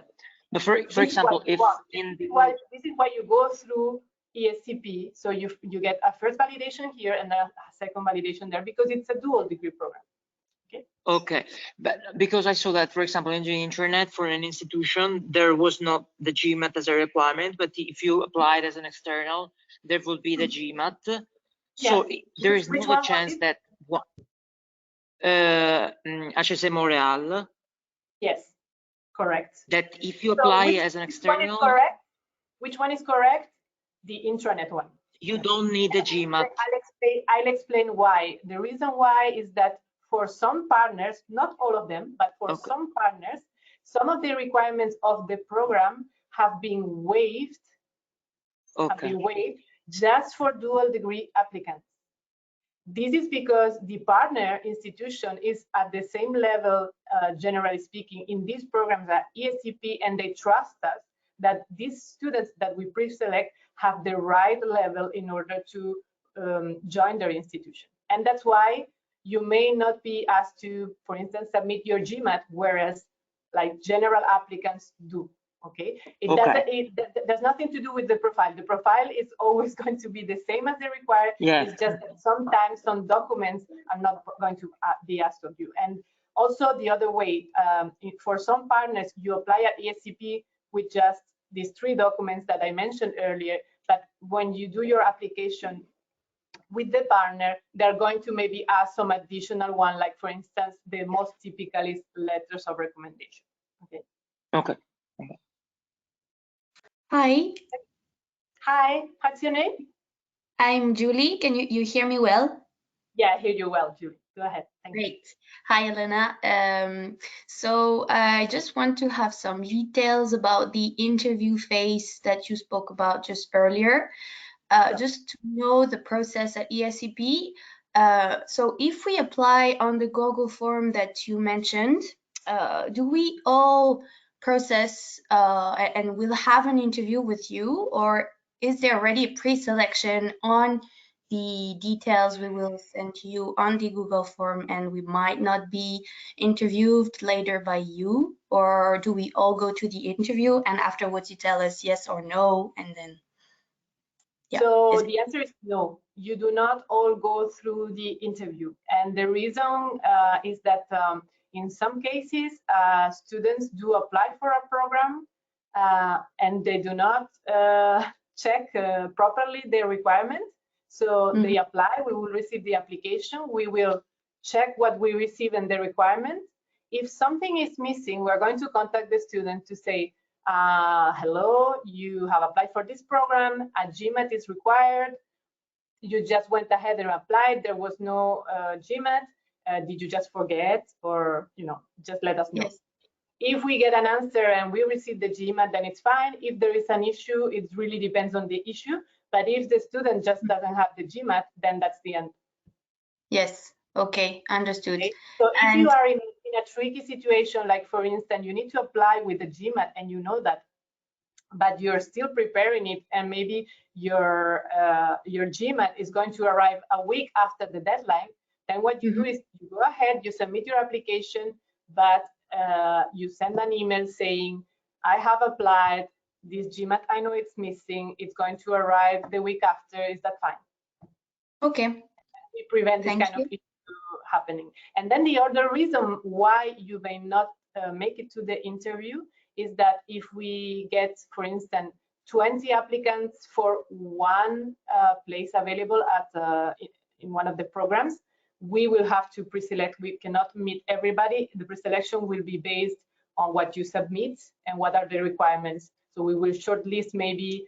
but for example, if in this is why you go through ESCP, so you get a first validation here and a second validation there, because it's a dual degree program. Okay, but because I saw that, for example, in the internet for an institution, there was not the GMAT as a requirement, but if you applied as an external, there would be the GMAT. So there is no chance that HEC Montréal. Yes, correct. That if you apply as an external, which one is correct? The intranet one. You don't need the GMAT. I'll explain why. The reason why is that for some partners, not all of them, but for some partners, some of the requirements of the program have been waived, just for dual degree applicants. This is because the partner institution is at the same level, generally speaking, in these programs at ESCP, and they trust us that these students that we pre-select have the right level in order to join their institution. And that's why you may not be asked to, for instance, submit your GMAT, whereas like general applicants do. Okay, there's nothing to do with the profile. The profile is always going to be the same as the required. It's just that sometimes some documents are not going to be asked of you. And also the other way, for some partners, you apply at ESCP with just these 3 documents that I mentioned earlier, but when you do your application with the partner, they're going to maybe ask some additional one, like for instance, the most typical is letters of recommendation. Okay. Hi. Hi, what's your name? I'm Julie. Can you hear me well? Yeah, I hear you well, Julie. Go ahead. Great. Hi, Elena. So I just want to have some details about the interview phase that you spoke about just earlier. Just to know the process at ESCP. So if we apply on the Google form that you mentioned, do we all process and we'll have an interview with you, or is there already a pre-selection on the details we will send to you on the Google form, and we might not be interviewed later by you? Or do we all go to the interview and afterwards you tell us yes or no, and then So the answer is no, you do not all go through the interview. And the reason is that in some cases, students do apply for a program and they do not check properly their requirements. So they apply, we will receive the application, we will check what we receive and the requirements. If something is missing, we're going to contact the student to say, hello, you have applied for this program, a GMAT is required, you just went ahead and applied, there was no GMAT, did you just forget, or just let us know. Yes. If we get an answer and we receive the GMAT, then it's fine. If there is an issue, it really depends on the issue, but if the student just doesn't have the GMAT, then that's the end. Yes, okay, understood. Okay. So if you are in a tricky situation, like for instance, you need to apply with the GMAT and you know that, but you're still preparing it, and maybe your GMAT is going to arrive a week after the deadline, then what you do is you go ahead, you submit your application, but you send an email saying, I have applied, this GMAT, I know it's missing, it's going to arrive the week after, is that fine? Okay. We prevent this kind of issue happening. And then the other reason why you may not make it to the interview is that if we get, for instance, 20 applicants for one place available at in one of the programs, we will have to pre-select. We cannot meet everybody. The pre-selection will be based on what you submit and what are the requirements. So we will shortlist maybe,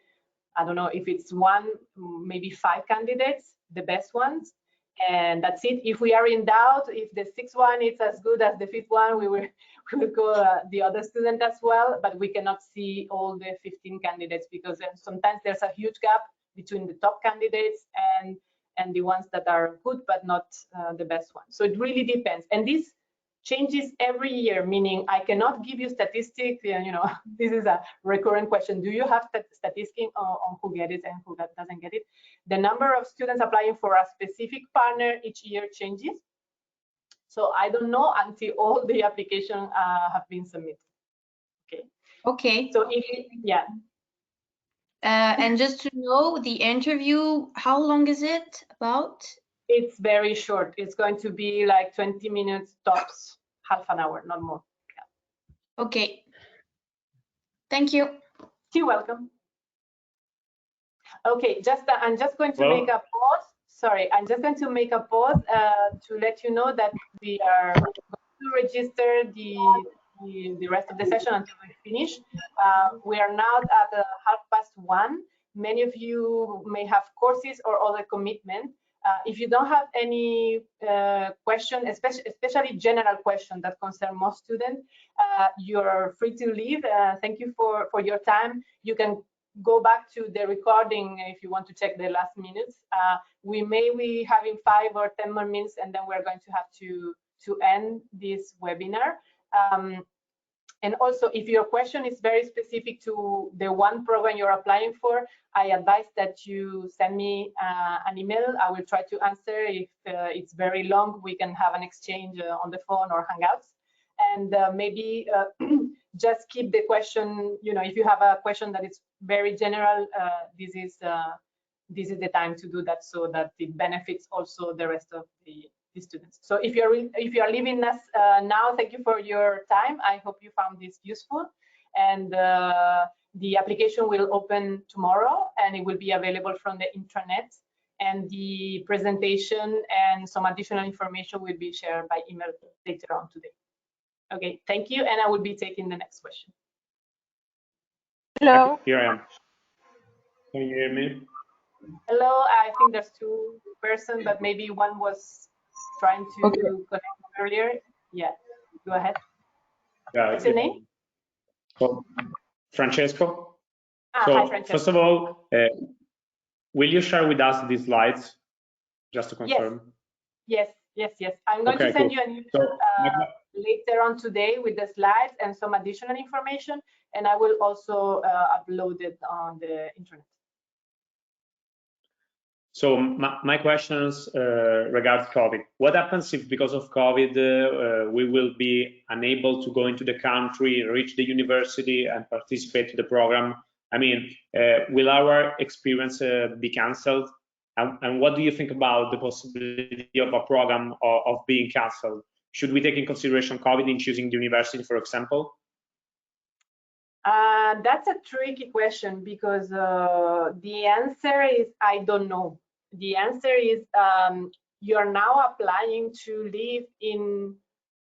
I don't know if it's 1, maybe 5 candidates, the best ones, and that's it. If we are in doubt, if the 6th one is as good as the 5th one, we will go the other student as well, but we cannot see all the 15 candidates because sometimes there's a huge gap between the top candidates and and the ones that are good but not the best ones. So it really depends, and this changes every year, meaning I cannot give you statistics. You know, this is a recurrent question. Do you have statistics on who get it and who doesn't get it? The number of students applying for a specific partner each year changes. So I don't know until all the applications have been submitted. Okay. Okay. So yeah. And just to know, the interview, how long is it about? It's very short. It's going to be like 20 minutes tops, half an hour, not more. Yeah. Okay. Thank you. You're welcome. Okay, I'm just going to make a pause. Sorry, I'm just going to make a pause to let you know that we are going to register the rest of the session until we finish. We are now at 1:30. Many of you may have courses or other commitment. If you don't have any question, especially general question that concern most students, you're free to leave. Thank you for your time. You can go back to the recording if you want to check the last minutes. We may be having 5 or 10 more minutes, and then we're going to have to end this webinar. And also, if your question is very specific to the one program you're applying for, I advise that you send me an email. I will try to answer. If it's very long, we can have an exchange on the phone or Hangouts. And maybe just keep the question, you know, if you have a question that is very general, this is the time to do that, so that it benefits also the rest of the students. So if you're leaving us now, thank you for your time. I hope you found this useful, and the application will open tomorrow, and it will be available from the intranet, and the presentation and some additional information will be shared by email later on today. Okay, thank you, and I will be taking the next question. Hello. Here I am. Can you hear me? Hello, I think there's 2 persons, but maybe one was trying to connect earlier. Yeah, go ahead. What's your name? Oh, Francesco. Hi, Francesco. First of all, will you share with us these slides, just to confirm? Yes. I'm going to send you an email later on today with the slides and some additional information, and I will also upload it on the internet. So my questions regards COVID. What happens if, because of COVID, we will be unable to go into the country, reach the university, and participate to the program? I mean, will our experience be cancelled? And what do you think about the possibility of a program of being cancelled? Should we take in consideration COVID in choosing the university, for example? That's a tricky question, because the answer is I don't know. The answer is you're now applying to live in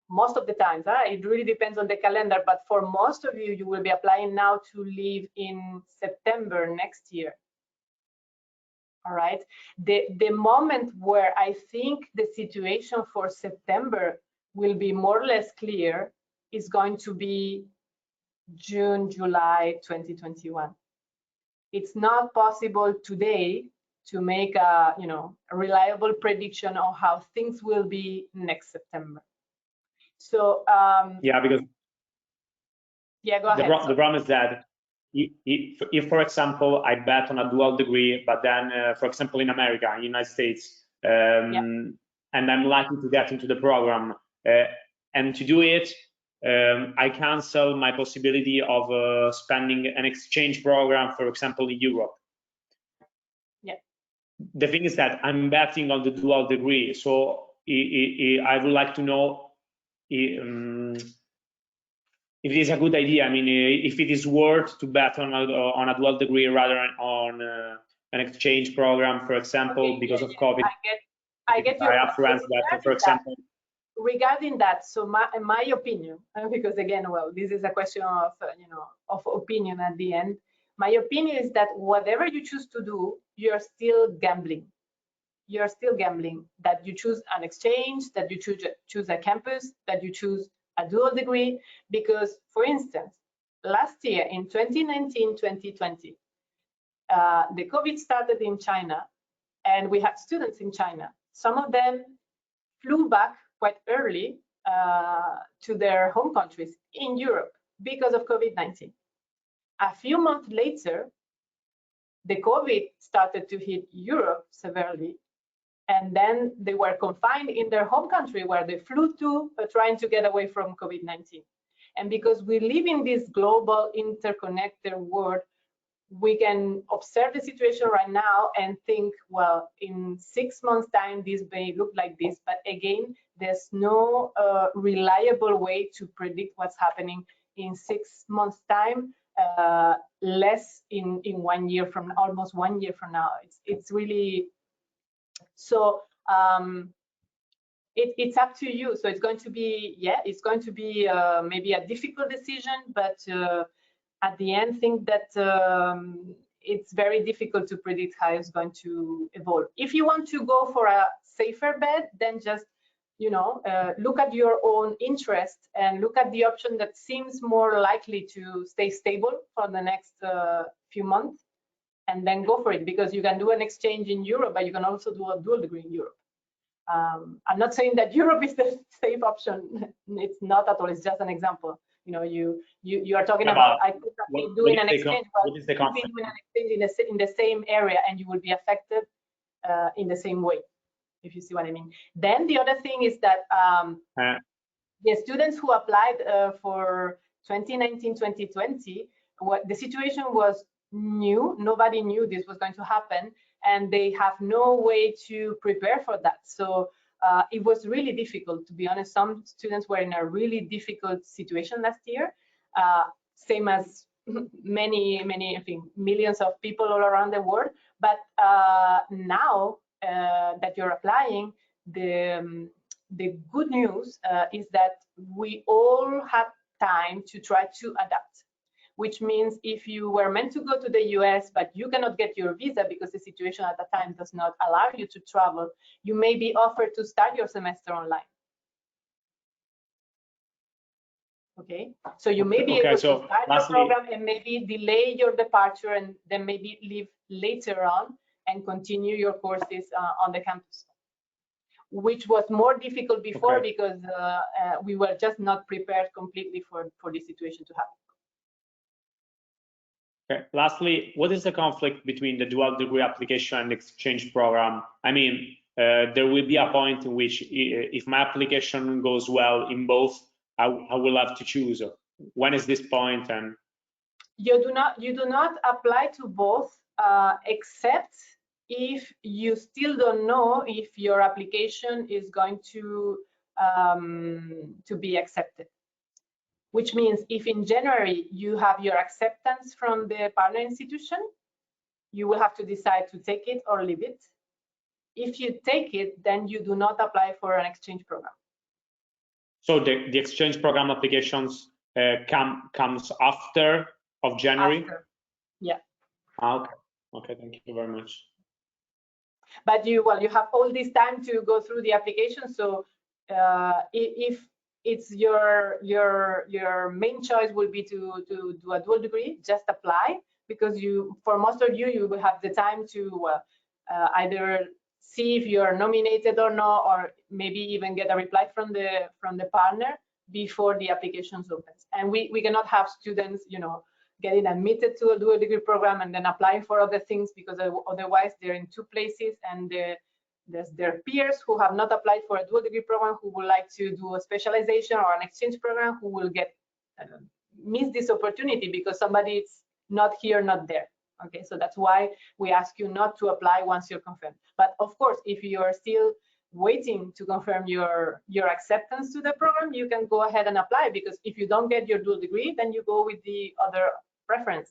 most of the times. It really depends on the calendar, but for most of you, you will be applying now to live in September next year. All right. The moment where I think the situation for September will be more or less clear is going to be June, July 2021. It's not possible today to make a reliable prediction on how things will be next September. So yeah, because go ahead. The problem is that if, for example, I bet on a dual degree, but then, for example, in America, in the United States, and I'm likely to get into the program, and to do it, I cancel my possibility of spending an exchange program, for example, in Europe. Yeah. The thing is that I'm betting on the dual degree, so I would like to know if it is a good idea. I mean, if it is worth to bet on a dual degree rather than on an exchange program, for example, because of COVID. I get your I have friends that, for example. Regarding that, so my opinion, because again, well, this is a question of of opinion at the end. My opinion is that whatever you choose to do, you're still gambling. You're still gambling. That you choose an exchange, that you choose a campus, that you choose a dual degree, because, for instance, last year in 2019-2020, the COVID started in China, and we had students in China. Some of them flew back quite early to their home countries in Europe because of COVID-19. A few months later, the COVID started to hit Europe severely, and then they were confined in their home country where they flew to, trying to get away from COVID-19. And because we live in this global interconnected world, we can observe the situation right now and think, well, in 6 months' time, this may look like this. But again, there's no reliable way to predict what's happening in 6 months' time, less in 1 year from, almost 1 year from now. It's really, so it's up to you. So it's going to be, yeah, it's going to be maybe a difficult decision, but at the end, think that it's very difficult to predict how it's going to evolve. If you want to go for a safer bet, then just, you know, look at your own interest and look at the option that seems more likely to stay stable for the next few months, and then go for it, because you can do an exchange in Europe, but you can also do a dual degree in Europe. I'm not saying that Europe is the safe option. It's not at all. It's just an example. You know, you are talking about I could be doing an exchange, but you could be doing an exchange in the same area, and you will be affected in the same way, if you see what I mean. Then the other thing is that the students who applied for 2019-2020, the situation was new. Nobody knew this was going to happen, and they have no way to prepare for that. So it was really difficult, to be honest. Some students were in a really difficult situation last year, same as many, I think, millions of people all around the world. But now that you're applying, the good news is that we all have time to try to adapt, which means if you were meant to go to the US, but you cannot get your visa because the situation at the time does not allow you to travel, you may be offered to start your semester online. Okay, so you may be able to start your program and maybe delay your departure, and then maybe leave later on and continue your courses on the campus, which was more difficult before because we were just not prepared completely for this situation to happen. Okay. Lastly, what is the conflict between the dual degree application and exchange program? I mean, there will be a point in which, if my application goes well in both, I will have to choose. When is this point? And you do not apply to both, except if you still don't know if your application is going to be accepted. Which means if in January you have your acceptance from the partner institution, you will have to decide to take it or leave it. If you take it, then you do not apply for an exchange program. So the exchange program applications comes after of January? After. Yeah. Okay, thank you very much. But you have all this time to go through the application. So if it's your main choice will be to do a dual degree, just apply, because for most of you will have the time to either see if you're nominated or not, or maybe even get a reply from the partner before the applications opens. And we cannot have students, you know, getting admitted to a dual degree program and then applying for other things, because otherwise they're in two places, and there's their peers who have not applied for a dual degree program who would like to do a specialization or an exchange program, who will get miss this opportunity because somebody is not here, not there. Okay, so that's why we ask you not to apply once you're confirmed. But of course, if you are still waiting to confirm your acceptance to the program, you can go ahead and apply, because if you don't get your dual degree, then you go with the other preference.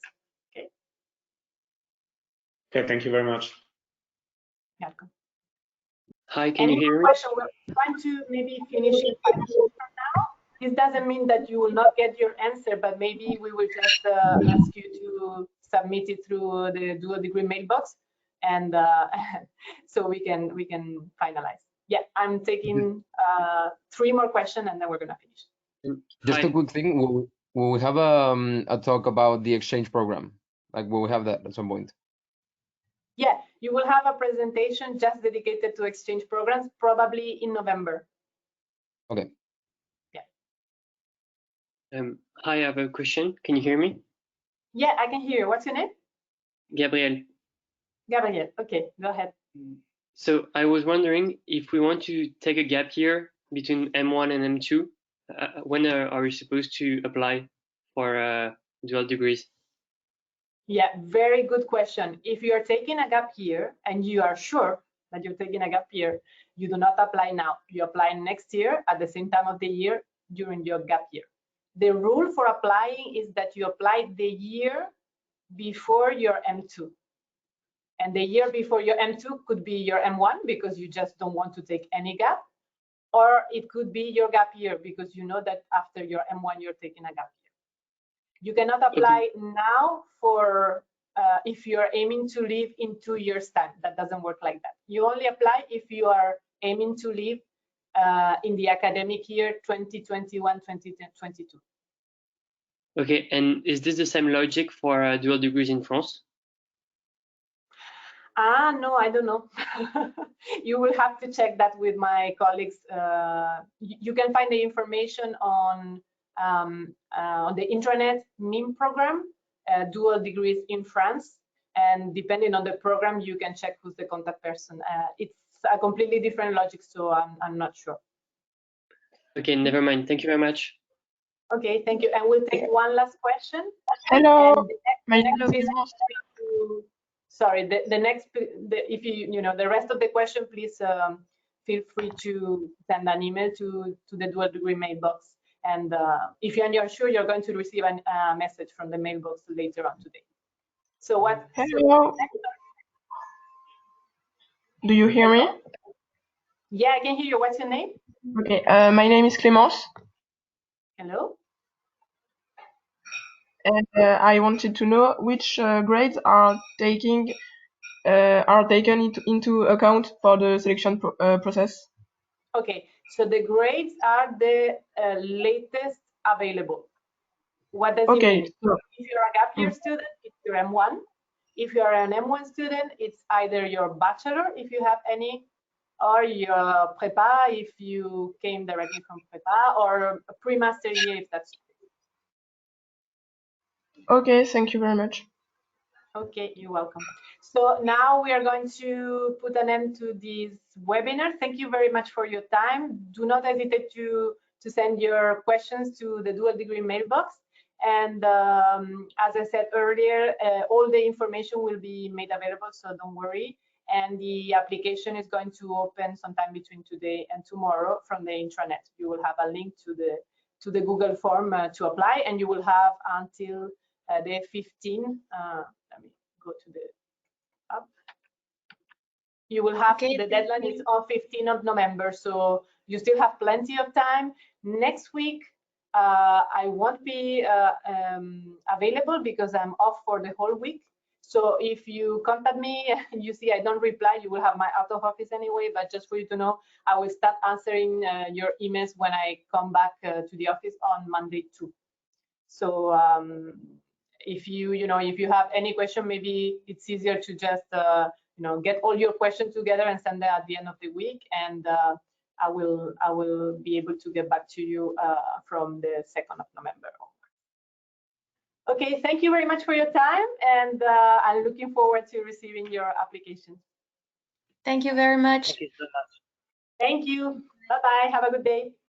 Okay. Okay, thank you very much. Welcome. Hi, can you hear me? Question? We're trying to maybe finish in 5 minutes from now. This doesn't mean that you will not get your answer, but maybe we will just ask you to submit it through the dual degree mailbox, and so we can finalize. Yeah, I'm taking 3 more questions, and then we're gonna finish. Just a quick thing. Will we have a talk about the exchange program? Like, will we have that at some point? Yeah, You will have a presentation just dedicated to exchange programs, probably in November. Okay. Yeah. Hi, I have a question. Can you hear me? Yeah, I can hear you. What's your name? Gabriel. Gabriel. Okay, go ahead. So I was wondering if we want to take a gap year between M1 and M2, when are we supposed to apply for dual degrees? Yeah, very good question. If you are taking a gap year and you are sure that you're taking a gap year, you do not apply now. You apply next year at the same time of the year during your gap year. The rule for applying is that you apply the year before your M2. And the year before your M2 could be your M1 because you just don't want to take any gap, or it could be your gap year because you know that after your M1 you're taking a gap year. You cannot apply now for if you're aiming to leave in 2 years' time. That doesn't work like that. You only apply if you are aiming to leave in the academic year 2021-2022. Okay, and is this the same logic for dual degrees in France? No, I don't know. You will have to check that with my colleagues. You can find the information on the intranet MIM program, dual degrees in France. And depending on the program, you can check who's the contact person. It's a completely different logic, so I'm not sure. Okay, never mind. Thank you very much. Okay, thank you. And we'll take one last question. Hello. Sorry, the next, if you know the rest of the question, please feel free to send an email to the dual degree mailbox. And if you're sure, you're going to receive a message from the mailbox later on today. So what? Hello. Do you hear me? Yeah, I can hear you. What's your name? Okay, my name is Clémence. Hello. And I wanted to know which grades are taken into account for the selection process. Okay, so the grades are the latest available. What does it mean? So, if you're a gap year student, it's your M1. If you're an M1 student, it's either your bachelor, if you have any, or your prepa, if you came directly from prepa, or a pre-master year, if that's. Okay, thank you very much. Okay, you're welcome. So now we are going to put an end to this webinar. Thank you very much for your time. Do not hesitate to send your questions to the dual degree mailbox. And as I said earlier, all the information will be made available, so don't worry. And the application is going to open sometime between today and tomorrow from the intranet. You will have a link to the Google form to apply, and you will have until the 15th. Let me go to the up. You will have the deadline is on 15th of November, so you still have plenty of time. Next week, I won't be available because I'm off for the whole week. So if you contact me, you see I don't reply, you will have my out of office anyway, but just for you to know, I will start answering your emails when I come back to the office on Monday too. So if you have any question, maybe it's easier to just get all your questions together and send them at the end of the week, and I will be able to get back to you from the 2nd of November. Okay, thank you very much for your time, and I'm looking forward to receiving your application. Thank you very much. Thank you so much. Thank you. Bye-bye. Have a good day.